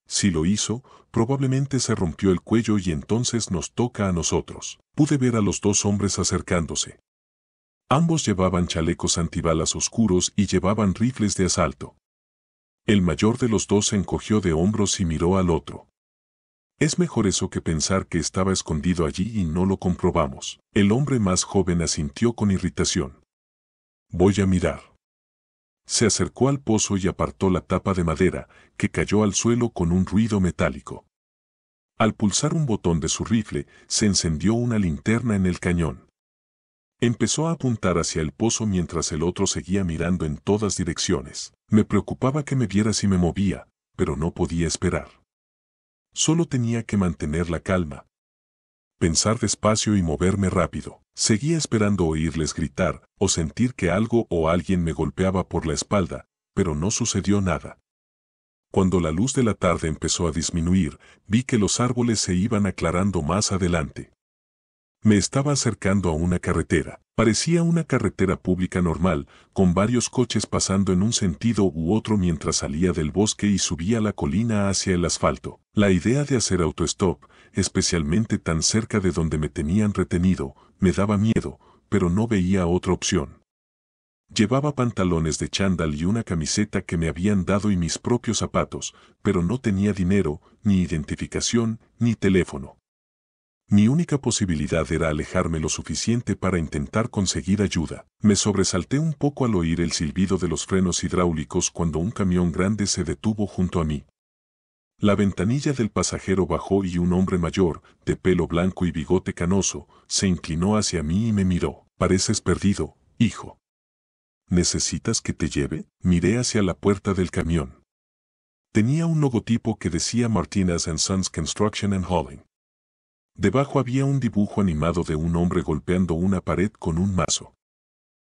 Si lo hizo, probablemente se rompió el cuello y entonces nos toca a nosotros. Pude ver a los dos hombres acercándose. Ambos llevaban chalecos antibalas oscuros y llevaban rifles de asalto. El mayor de los dos se encogió de hombros y miró al otro. Es mejor eso que pensar que estaba escondido allí y no lo comprobamos. El hombre más joven asintió con irritación. Voy a mirar. Se acercó al pozo y apartó la tapa de madera, que cayó al suelo con un ruido metálico. Al pulsar un botón de su rifle, se encendió una linterna en el cañón. Empezó a apuntar hacia el pozo mientras el otro seguía mirando en todas direcciones. Me preocupaba que me viera si me movía, pero no podía esperar. Solo tenía que mantener la calma. Pensar despacio y moverme rápido. Seguía esperando oírles gritar, o sentir que algo o alguien me golpeaba por la espalda, pero no sucedió nada. Cuando la luz de la tarde empezó a disminuir, vi que los árboles se iban aclarando más adelante. Me estaba acercando a una carretera. Parecía una carretera pública normal, con varios coches pasando en un sentido u otro mientras salía del bosque y subía la colina hacia el asfalto. La idea de hacer autostop, especialmente tan cerca de donde me tenían retenido, me daba miedo, pero no veía otra opción. Llevaba pantalones de chándal y una camiseta que me habían dado y mis propios zapatos, pero no tenía dinero, ni identificación, ni teléfono. Mi única posibilidad era alejarme lo suficiente para intentar conseguir ayuda. Me sobresalté un poco al oír el silbido de los frenos hidráulicos cuando un camión grande se detuvo junto a mí. La ventanilla del pasajero bajó y un hombre mayor, de pelo blanco y bigote canoso, se inclinó hacia mí y me miró. Pareces perdido, hijo. ¿Necesitas que te lleve? Miré hacia la puerta del camión. Tenía un logotipo que decía Martinez & Sons Construction and Hauling. Debajo había un dibujo animado de un hombre golpeando una pared con un mazo.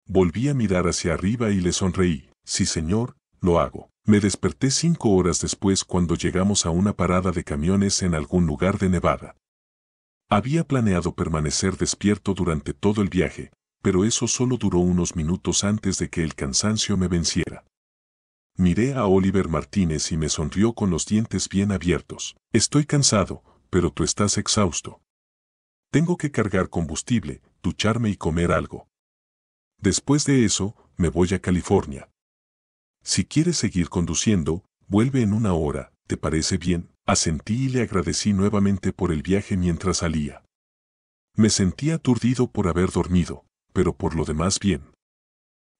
Volví a mirar hacia arriba y le sonreí. Sí, señor, lo hago. Me desperté 5 horas después cuando llegamos a una parada de camiones en algún lugar de Nevada. Había planeado permanecer despierto durante todo el viaje, pero eso solo duró unos minutos antes de que el cansancio me venciera. Miré a Oliver Martínez y me sonrió con los dientes bien abiertos. Estoy cansado, pero tú estás exhausto. Tengo que cargar combustible, ducharme y comer algo. Después de eso, me voy a California. Si quieres seguir conduciendo, vuelve en 1 hora, ¿te parece bien? Asentí y le agradecí nuevamente por el viaje mientras salía. Me sentía aturdido por haber dormido, pero por lo demás bien.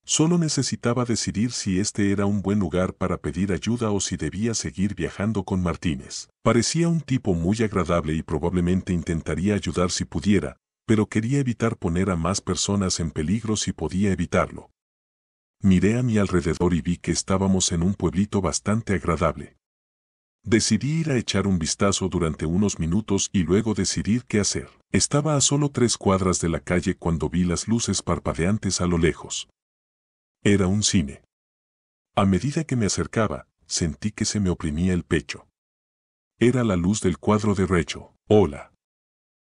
Solo necesitaba decidir si este era un buen lugar para pedir ayuda o si debía seguir viajando con Martínez. Parecía un tipo muy agradable y probablemente intentaría ayudar si pudiera, pero quería evitar poner a más personas en peligro si podía evitarlo. Miré a mi alrededor y vi que estábamos en un pueblito bastante agradable. Decidí ir a echar un vistazo durante unos minutos y luego decidir qué hacer. Estaba a solo 3 cuadras de la calle cuando vi las luces parpadeantes a lo lejos. Era un cine. A medida que me acercaba, sentí que se me oprimía el pecho. Era la luz del cuadro de Rachel. Hola.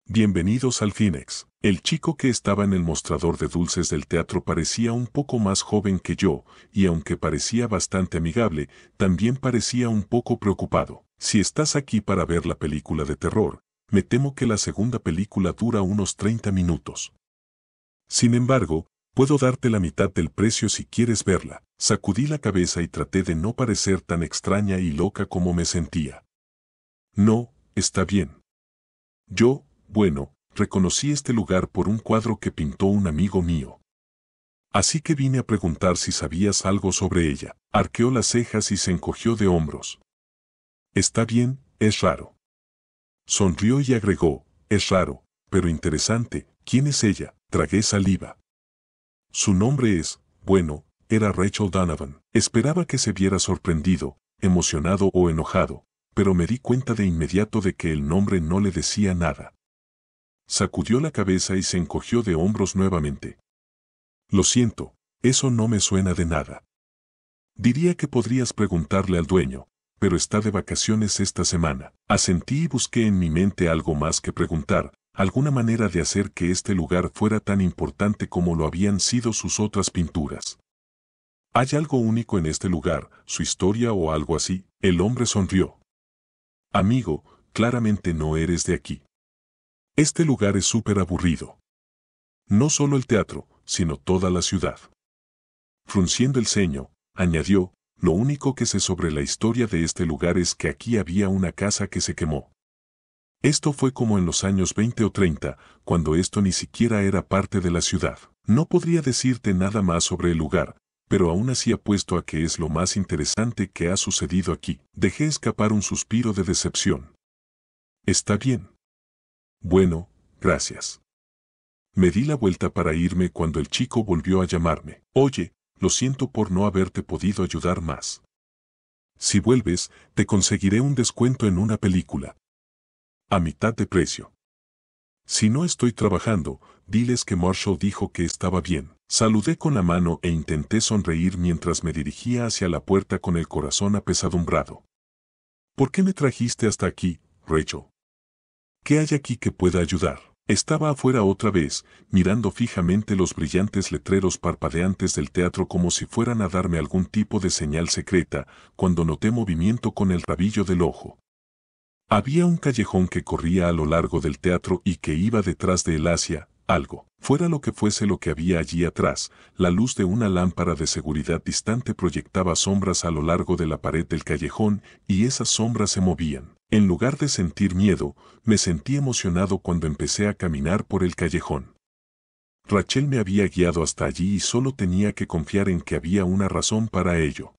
Bienvenidos al Phoenix. El chico que estaba en el mostrador de dulces del teatro parecía un poco más joven que yo, y aunque parecía bastante amigable, también parecía un poco preocupado. Si estás aquí para ver la película de terror, me temo que la segunda película dura unos 30 minutos. Sin embargo, puedo darte la mitad del precio si quieres verla. Sacudí la cabeza y traté de no parecer tan extraña y loca como me sentía. No, está bien. Bueno, reconocí este lugar por un cuadro que pintó un amigo mío. Así que vine a preguntar si sabías algo sobre ella. Arqueó las cejas y se encogió de hombros. Está bien, es raro. Sonrió y agregó, es raro, pero interesante. ¿Quién es ella? Tragué saliva. Su nombre es, era Rachel Donovan. Esperaba que se viera sorprendido, emocionado o enojado, pero me di cuenta de inmediato de que el nombre no le decía nada. Sacudió la cabeza y se encogió de hombros nuevamente. Lo siento, eso no me suena de nada. Diría que podrías preguntarle al dueño, pero está de vacaciones esta semana. Asentí y busqué en mi mente algo más que preguntar, alguna manera de hacer que este lugar fuera tan importante como lo habían sido sus otras pinturas. ¿Hay algo único en este lugar, su historia o algo así? El hombre sonrió. Amigo, claramente no eres de aquí. Este lugar es súper aburrido. No solo el teatro, sino toda la ciudad. Frunciendo el ceño, añadió, lo único que sé sobre la historia de este lugar es que aquí había una casa que se quemó. Esto fue como en los años 20 o 30, cuando esto ni siquiera era parte de la ciudad. No podría decirte nada más sobre el lugar, pero aún así apuesto a que es lo más interesante que ha sucedido aquí. Dejé escapar un suspiro de decepción. Está bien. Bueno, gracias. Me di la vuelta para irme cuando el chico volvió a llamarme. Oye, lo siento por no haberte podido ayudar más. Si vuelves, te conseguiré un descuento en una película. A mitad de precio. Si no estoy trabajando, diles que Marshall dijo que estaba bien. Saludé con la mano e intenté sonreír mientras me dirigía hacia la puerta con el corazón apesadumbrado. ¿Por qué me trajiste hasta aquí, Rachel? ¿Qué hay aquí que pueda ayudar? Estaba afuera otra vez, mirando fijamente los brillantes letreros parpadeantes del teatro como si fueran a darme algún tipo de señal secreta, cuando noté movimiento con el rabillo del ojo. Había un callejón que corría a lo largo del teatro y que iba detrás de él hacia algo. Fuera lo que fuese lo que había allí atrás, la luz de una lámpara de seguridad distante proyectaba sombras a lo largo de la pared del callejón y esas sombras se movían. En lugar de sentir miedo, me sentí emocionado cuando empecé a caminar por el callejón. Rachel me había guiado hasta allí y solo tenía que confiar en que había una razón para ello.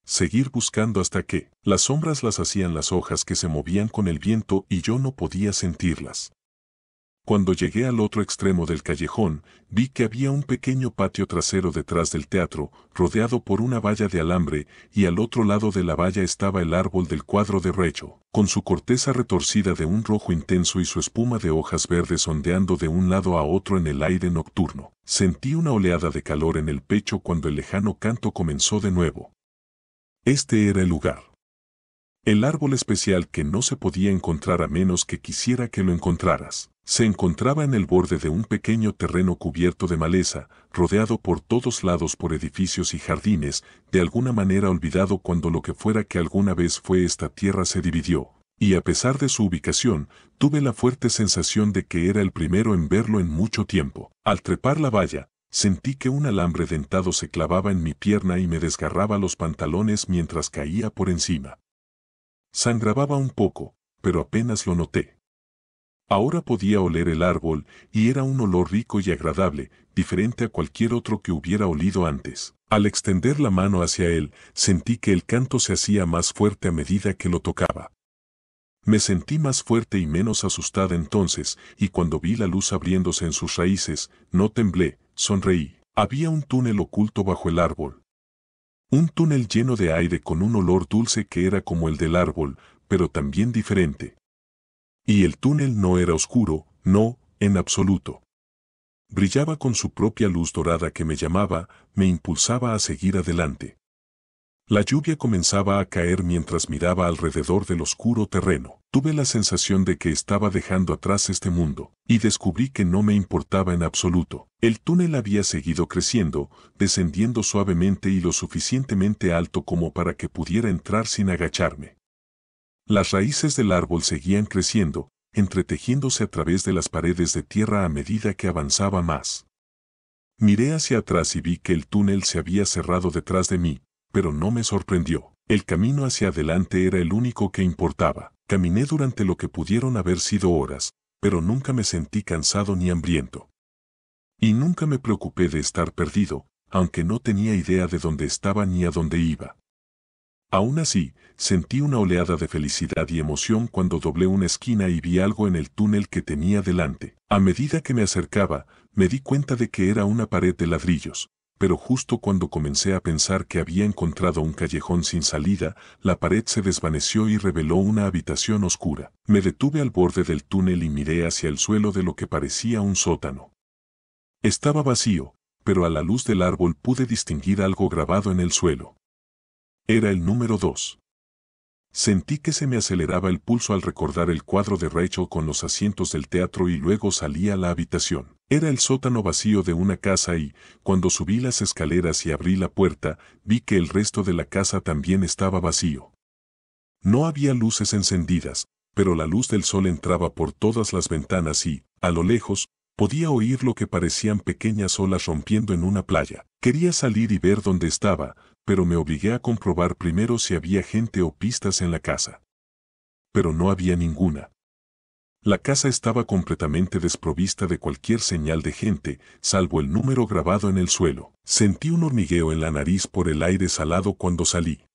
Seguir buscando hasta que las sombras las hacían las hojas que se movían con el viento y yo no podía sentirlas. Cuando llegué al otro extremo del callejón, vi que había un pequeño patio trasero detrás del teatro, rodeado por una valla de alambre, y al otro lado de la valla estaba el árbol del cuadro de Recho, con su corteza retorcida de un rojo intenso y su espuma de hojas verdes ondeando de un lado a otro en el aire nocturno. Sentí una oleada de calor en el pecho cuando el lejano canto comenzó de nuevo. Este era el lugar. El árbol especial que no se podía encontrar a menos que quisiera que lo encontraras. Se encontraba en el borde de un pequeño terreno cubierto de maleza, rodeado por todos lados por edificios y jardines, de alguna manera olvidado cuando lo que fuera que alguna vez fue esta tierra se dividió, y a pesar de su ubicación, tuve la fuerte sensación de que era el primero en verlo en mucho tiempo. Al trepar la valla, sentí que un alambre dentado se clavaba en mi pierna y me desgarraba los pantalones mientras caía por encima. Sangraba un poco, pero apenas lo noté. Ahora podía oler el árbol, y era un olor rico y agradable, diferente a cualquier otro que hubiera olido antes. Al extender la mano hacia él, sentí que el canto se hacía más fuerte a medida que lo tocaba. Me sentí más fuerte y menos asustada entonces, y cuando vi la luz abriéndose en sus raíces, no temblé, sonreí. Había un túnel oculto bajo el árbol. Un túnel lleno de aire con un olor dulce que era como el del árbol, pero también diferente. Y el túnel no era oscuro, no, en absoluto. Brillaba con su propia luz dorada que me llamaba, me impulsaba a seguir adelante. La lluvia comenzaba a caer mientras miraba alrededor del oscuro terreno. Tuve la sensación de que estaba dejando atrás este mundo, y descubrí que no me importaba en absoluto. El túnel había seguido creciendo, descendiendo suavemente y lo suficientemente alto como para que pudiera entrar sin agacharme. Las raíces del árbol seguían creciendo, entretejiéndose a través de las paredes de tierra a medida que avanzaba más. Miré hacia atrás y vi que el túnel se había cerrado detrás de mí, pero no me sorprendió. El camino hacia adelante era el único que importaba. Caminé durante lo que pudieron haber sido horas, pero nunca me sentí cansado ni hambriento. Y nunca me preocupé de estar perdido, aunque no tenía idea de dónde estaba ni a dónde iba. Aún así, sentí una oleada de felicidad y emoción cuando doblé una esquina y vi algo en el túnel que tenía delante. A medida que me acercaba, me di cuenta de que era una pared de ladrillos, pero justo cuando comencé a pensar que había encontrado un callejón sin salida, la pared se desvaneció y reveló una habitación oscura. Me detuve al borde del túnel y miré hacia el suelo de lo que parecía un sótano. Estaba vacío, pero a la luz del árbol pude distinguir algo grabado en el suelo. Era el número 2. Sentí que se me aceleraba el pulso al recordar el cuadro de Rachel con los asientos del teatro y luego salí a la habitación. Era el sótano vacío de una casa y, cuando subí las escaleras y abrí la puerta, vi que el resto de la casa también estaba vacío. No había luces encendidas, pero la luz del sol entraba por todas las ventanas y, a lo lejos, podía oír lo que parecían pequeñas olas rompiendo en una playa. Quería salir y ver dónde estaba, pero me obligué a comprobar primero si había gente o pistas en la casa. Pero no había ninguna. La casa estaba completamente desprovista de cualquier señal de gente, salvo el número grabado en el suelo. Sentí un hormigueo en la nariz por el aire salado cuando salí.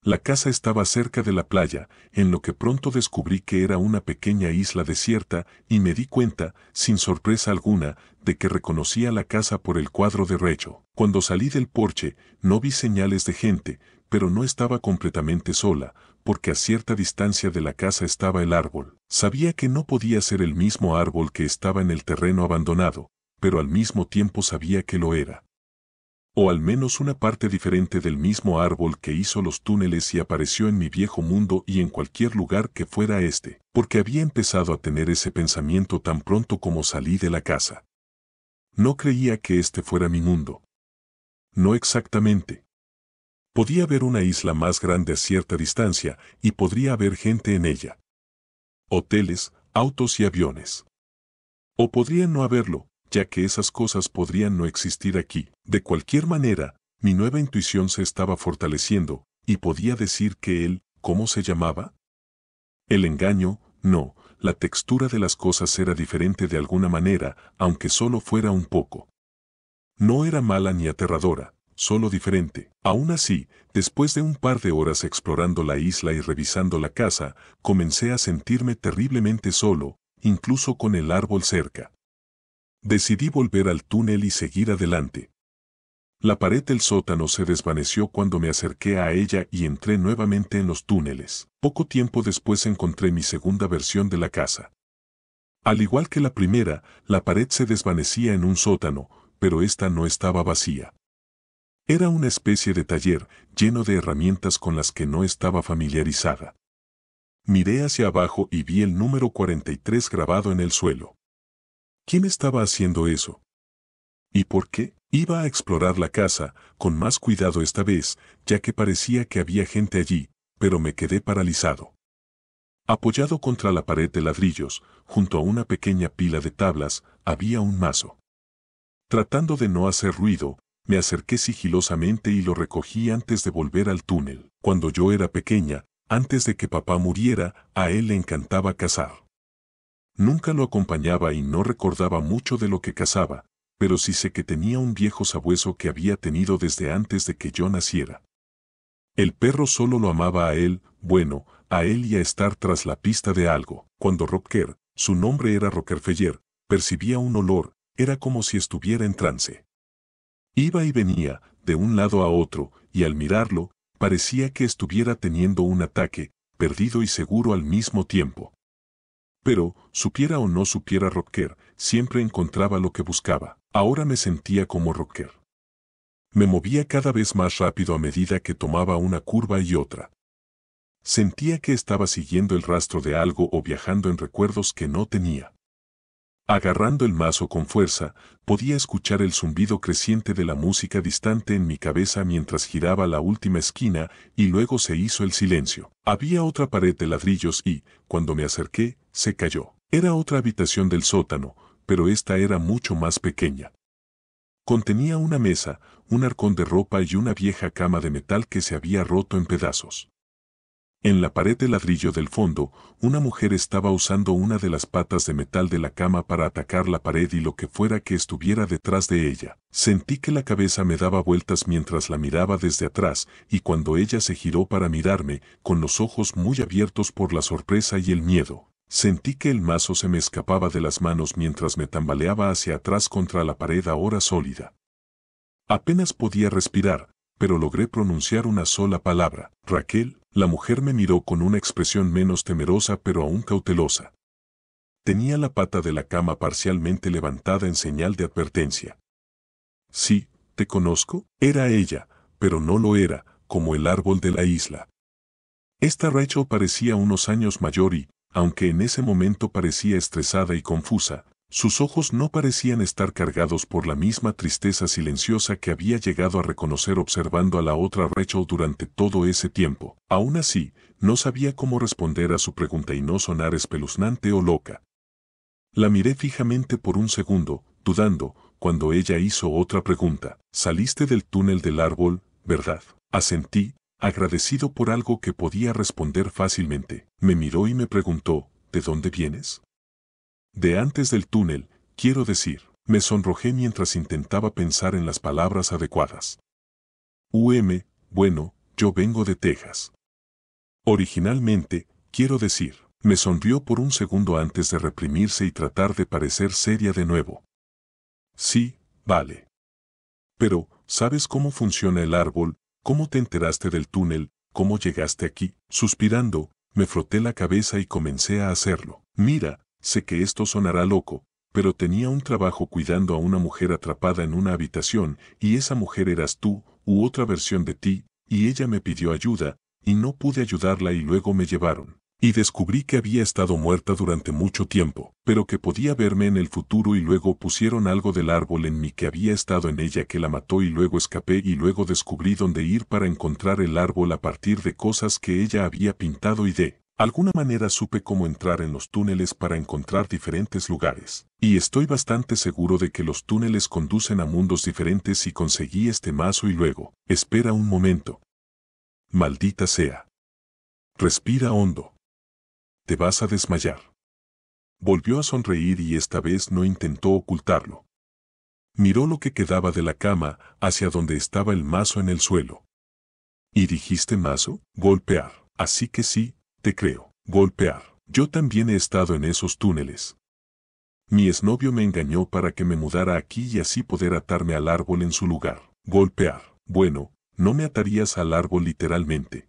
La casa estaba cerca de la playa, en lo que pronto descubrí que era una pequeña isla desierta, y me di cuenta, sin sorpresa alguna, de que reconocía la casa por el cuadro de Rachel. Cuando salí del porche, no vi señales de gente, pero no estaba completamente sola, porque a cierta distancia de la casa estaba el árbol. Sabía que no podía ser el mismo árbol que estaba en el terreno abandonado, pero al mismo tiempo sabía que lo era. O al menos una parte diferente del mismo árbol que hizo los túneles y apareció en mi viejo mundo y en cualquier lugar que fuera este, porque había empezado a tener ese pensamiento tan pronto como salí de la casa. No creía que este fuera mi mundo. No exactamente. Podía haber una isla más grande a cierta distancia y podría haber gente en ella. Hoteles, autos y aviones. O podrían no haberlo, ya que esas cosas podrían no existir aquí. De cualquier manera, mi nueva intuición se estaba fortaleciendo, y podía decir que él, ¿cómo se llamaba? El engaño, no, la textura de las cosas era diferente de alguna manera, aunque solo fuera un poco. No era mala ni aterradora, solo diferente. Aún así, después de un par de horas explorando la isla y revisando la casa, comencé a sentirme terriblemente solo, incluso con el árbol cerca. Decidí volver al túnel y seguir adelante. La pared del sótano se desvaneció cuando me acerqué a ella y entré nuevamente en los túneles. Poco tiempo después encontré mi segunda versión de la casa. Al igual que la primera, la pared se desvanecía en un sótano, pero esta no estaba vacía. Era una especie de taller, lleno de herramientas con las que no estaba familiarizada. Miré hacia abajo y vi el número 43 grabado en el suelo. ¿Quién estaba haciendo eso? ¿Y por qué? Iba a explorar la casa, con más cuidado esta vez, ya que parecía que había gente allí, pero me quedé paralizado. Apoyado contra la pared de ladrillos, junto a una pequeña pila de tablas, había un mazo. Tratando de no hacer ruido, me acerqué sigilosamente y lo recogí antes de volver al túnel. Cuando yo era pequeña, antes de que papá muriera, a él le encantaba cazar. Nunca lo acompañaba y no recordaba mucho de lo que cazaba, pero sí sé que tenía un viejo sabueso que había tenido desde antes de que yo naciera. El perro solo lo amaba a él, bueno, a él y a estar tras la pista de algo. Cuando Rocker, su nombre era Rockefeller, percibía un olor, era como si estuviera en trance. Iba y venía, de un lado a otro, y al mirarlo, parecía que estuviera teniendo un ataque, perdido y seguro al mismo tiempo. Pero, supiera o no supiera Rocker, siempre encontraba lo que buscaba. Ahora me sentía como Rocker. Me movía cada vez más rápido a medida que tomaba una curva y otra. Sentía que estaba siguiendo el rastro de algo o viajando en recuerdos que no tenía. Agarrando el mazo con fuerza, podía escuchar el zumbido creciente de la música distante en mi cabeza mientras giraba la última esquina y luego se hizo el silencio. Había otra pared de ladrillos y, cuando me acerqué, se cayó. Era otra habitación del sótano, pero esta era mucho más pequeña. Contenía una mesa, un arcón de ropa y una vieja cama de metal que se había roto en pedazos. En la pared de ladrillo del fondo, una mujer estaba usando una de las patas de metal de la cama para atacar la pared y lo que fuera que estuviera detrás de ella. Sentí que la cabeza me daba vueltas mientras la miraba desde atrás, y cuando ella se giró para mirarme, con los ojos muy abiertos por la sorpresa y el miedo, sentí que el mazo se me escapaba de las manos mientras me tambaleaba hacia atrás contra la pared ahora sólida. Apenas podía respirar, pero logré pronunciar una sola palabra. Raquel. La mujer me miró con una expresión menos temerosa pero aún cautelosa. Tenía la pata de la cama parcialmente levantada en señal de advertencia. Sí, te conozco. Era ella, pero no lo era, como el árbol de la isla. Esta Rachel parecía unos años mayor y, aunque en ese momento parecía estresada y confusa, sus ojos no parecían estar cargados por la misma tristeza silenciosa que había llegado a reconocer observando a la otra Rachel durante todo ese tiempo. Aún así, no sabía cómo responder a su pregunta y no sonar espeluznante o loca. La miré fijamente por un segundo, dudando, cuando ella hizo otra pregunta. Saliste del túnel del árbol, ¿verdad? Asentí, agradecido por algo que podía responder fácilmente. Me miró y me preguntó, ¿de dónde vienes? De antes del túnel, quiero decir. Me sonrojé mientras intentaba pensar en las palabras adecuadas. Bueno, yo vengo de Texas. Originalmente, quiero decir. Me sonrió por un segundo antes de reprimirse y tratar de parecer seria de nuevo. Sí, vale. Pero, ¿sabes cómo funciona el árbol? ¿Cómo te enteraste del túnel? ¿Cómo llegaste aquí? Suspirando, me froté la cabeza y comencé a hacerlo. Mira, sé que esto sonará loco, pero tenía un trabajo cuidando a una mujer atrapada en una habitación, y esa mujer eras tú, u otra versión de ti, y ella me pidió ayuda, y no pude ayudarla y luego me llevaron. Y descubrí que había estado muerta durante mucho tiempo, pero que podía verme en el futuro y luego pusieron algo del árbol en mí que había estado en ella que la mató y luego escapé y luego descubrí dónde ir para encontrar el árbol a partir de cosas que ella había pintado y de alguna manera supe cómo entrar en los túneles para encontrar diferentes lugares. Y estoy bastante seguro de que los túneles conducen a mundos diferentes y conseguí este mazo y luego, espera un momento. Maldita sea. Respira hondo. Te vas a desmayar. Volvió a sonreír y esta vez no intentó ocultarlo. Miró lo que quedaba de la cama hacia donde estaba el mazo en el suelo. ¿Y dijiste mazo? Golpear. Así que sí, te creo. Golpear. Yo también he estado en esos túneles. Mi exnovio me engañó para que me mudara aquí y así poder atarme al árbol en su lugar. Golpear. Bueno, no me atarías al árbol literalmente.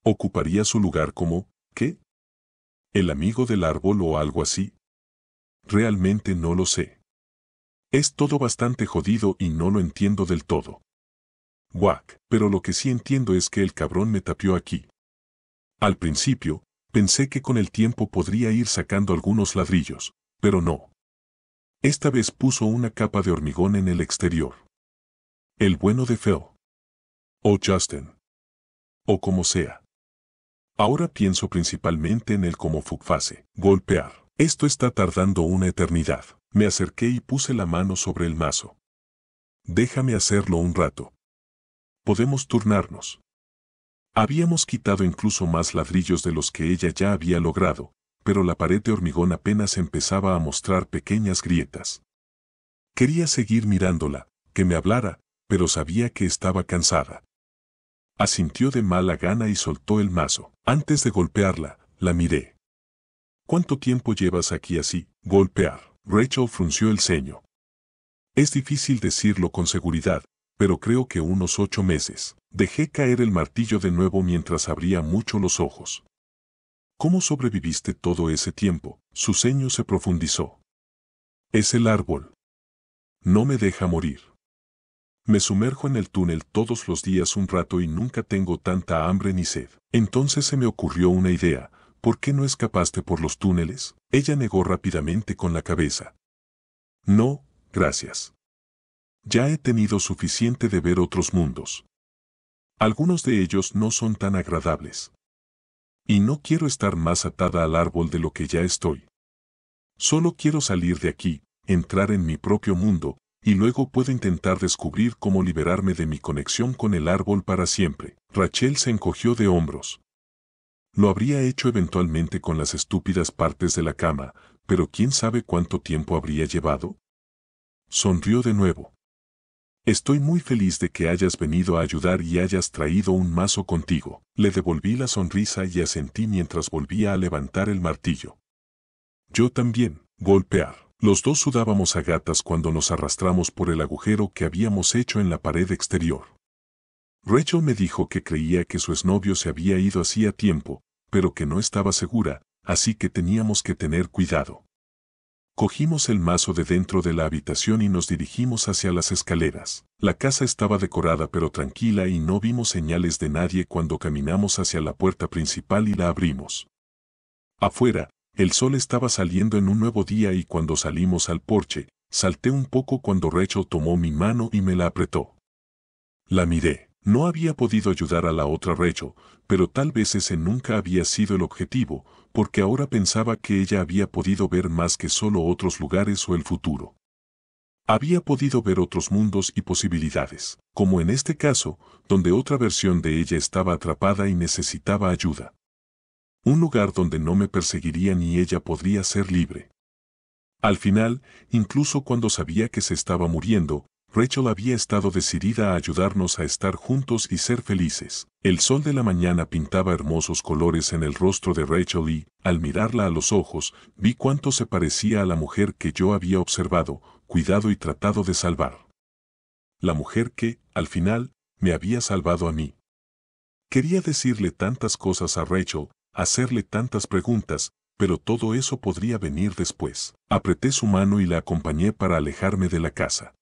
¿Ocuparía su lugar como, qué? ¿El amigo del árbol o algo así? Realmente no lo sé. Es todo bastante jodido y no lo entiendo del todo. Guac, pero lo que sí entiendo es que el cabrón me tapió aquí. Al principio, pensé que con el tiempo podría ir sacando algunos ladrillos, pero no. Esta vez puso una capa de hormigón en el exterior. El bueno de Phil. O Justin. O como sea. Ahora pienso principalmente en el como fase. Golpear. Esto está tardando una eternidad. Me acerqué y puse la mano sobre el mazo. Déjame hacerlo un rato. Podemos turnarnos. Habíamos quitado incluso más ladrillos de los que ella ya había logrado, pero la pared de hormigón apenas empezaba a mostrar pequeñas grietas. Quería seguir mirándola, que me hablara, pero sabía que estaba cansada. Asintió de mala gana y soltó el mazo. Antes de golpearla, la miré. ¿Cuánto tiempo llevas aquí así? Golpear. Rachel frunció el ceño. Es difícil decirlo con seguridad, pero creo que unos 8 meses. Dejé caer el martillo de nuevo mientras abría mucho los ojos. ¿Cómo sobreviviste todo ese tiempo? Su ceño se profundizó. Es el árbol. No me deja morir. Me sumerjo en el túnel todos los días un rato y nunca tengo tanta hambre ni sed. Entonces se me ocurrió una idea. ¿Por qué no escapaste por los túneles? Ella negó rápidamente con la cabeza. No, gracias. Ya he tenido suficiente de ver otros mundos. Algunos de ellos no son tan agradables. Y no quiero estar más atada al árbol de lo que ya estoy. Solo quiero salir de aquí, entrar en mi propio mundo, y luego puedo intentar descubrir cómo liberarme de mi conexión con el árbol para siempre. Rachel se encogió de hombros. Lo habría hecho eventualmente con las estúpidas partes de la cama, pero quién sabe cuánto tiempo habría llevado. Sonrió de nuevo. Estoy muy feliz de que hayas venido a ayudar y hayas traído un mazo contigo. Le devolví la sonrisa y asentí mientras volvía a levantar el martillo. Yo también. Golpear. Los dos sudábamos a gatas cuando nos arrastramos por el agujero que habíamos hecho en la pared exterior. Rachel me dijo que creía que su exnovio se había ido hacía tiempo, pero que no estaba segura, así que teníamos que tener cuidado. Cogimos el mazo de dentro de la habitación y nos dirigimos hacia las escaleras. La casa estaba decorada pero tranquila y no vimos señales de nadie cuando caminamos hacia la puerta principal y la abrimos. Afuera, el sol estaba saliendo en un nuevo día y cuando salimos al porche, salté un poco cuando Rachel tomó mi mano y me la apretó. La miré. No había podido ayudar a la otra Rachel, pero tal vez ese nunca había sido el objetivo, porque ahora pensaba que ella había podido ver más que solo otros lugares o el futuro. Había podido ver otros mundos y posibilidades, como en este caso, donde otra versión de ella estaba atrapada y necesitaba ayuda. Un lugar donde no me perseguirían y ella podría ser libre. Al final, incluso cuando sabía que se estaba muriendo, Rachel había estado decidida a ayudarnos a estar juntos y ser felices. El sol de la mañana pintaba hermosos colores en el rostro de Rachel y, al mirarla a los ojos, vi cuánto se parecía a la mujer que yo había observado, cuidado y tratado de salvar. La mujer que, al final, me había salvado a mí. Quería decirle tantas cosas a Rachel, hacerle tantas preguntas, pero todo eso podría venir después. Apreté su mano y la acompañé para alejarme de la casa.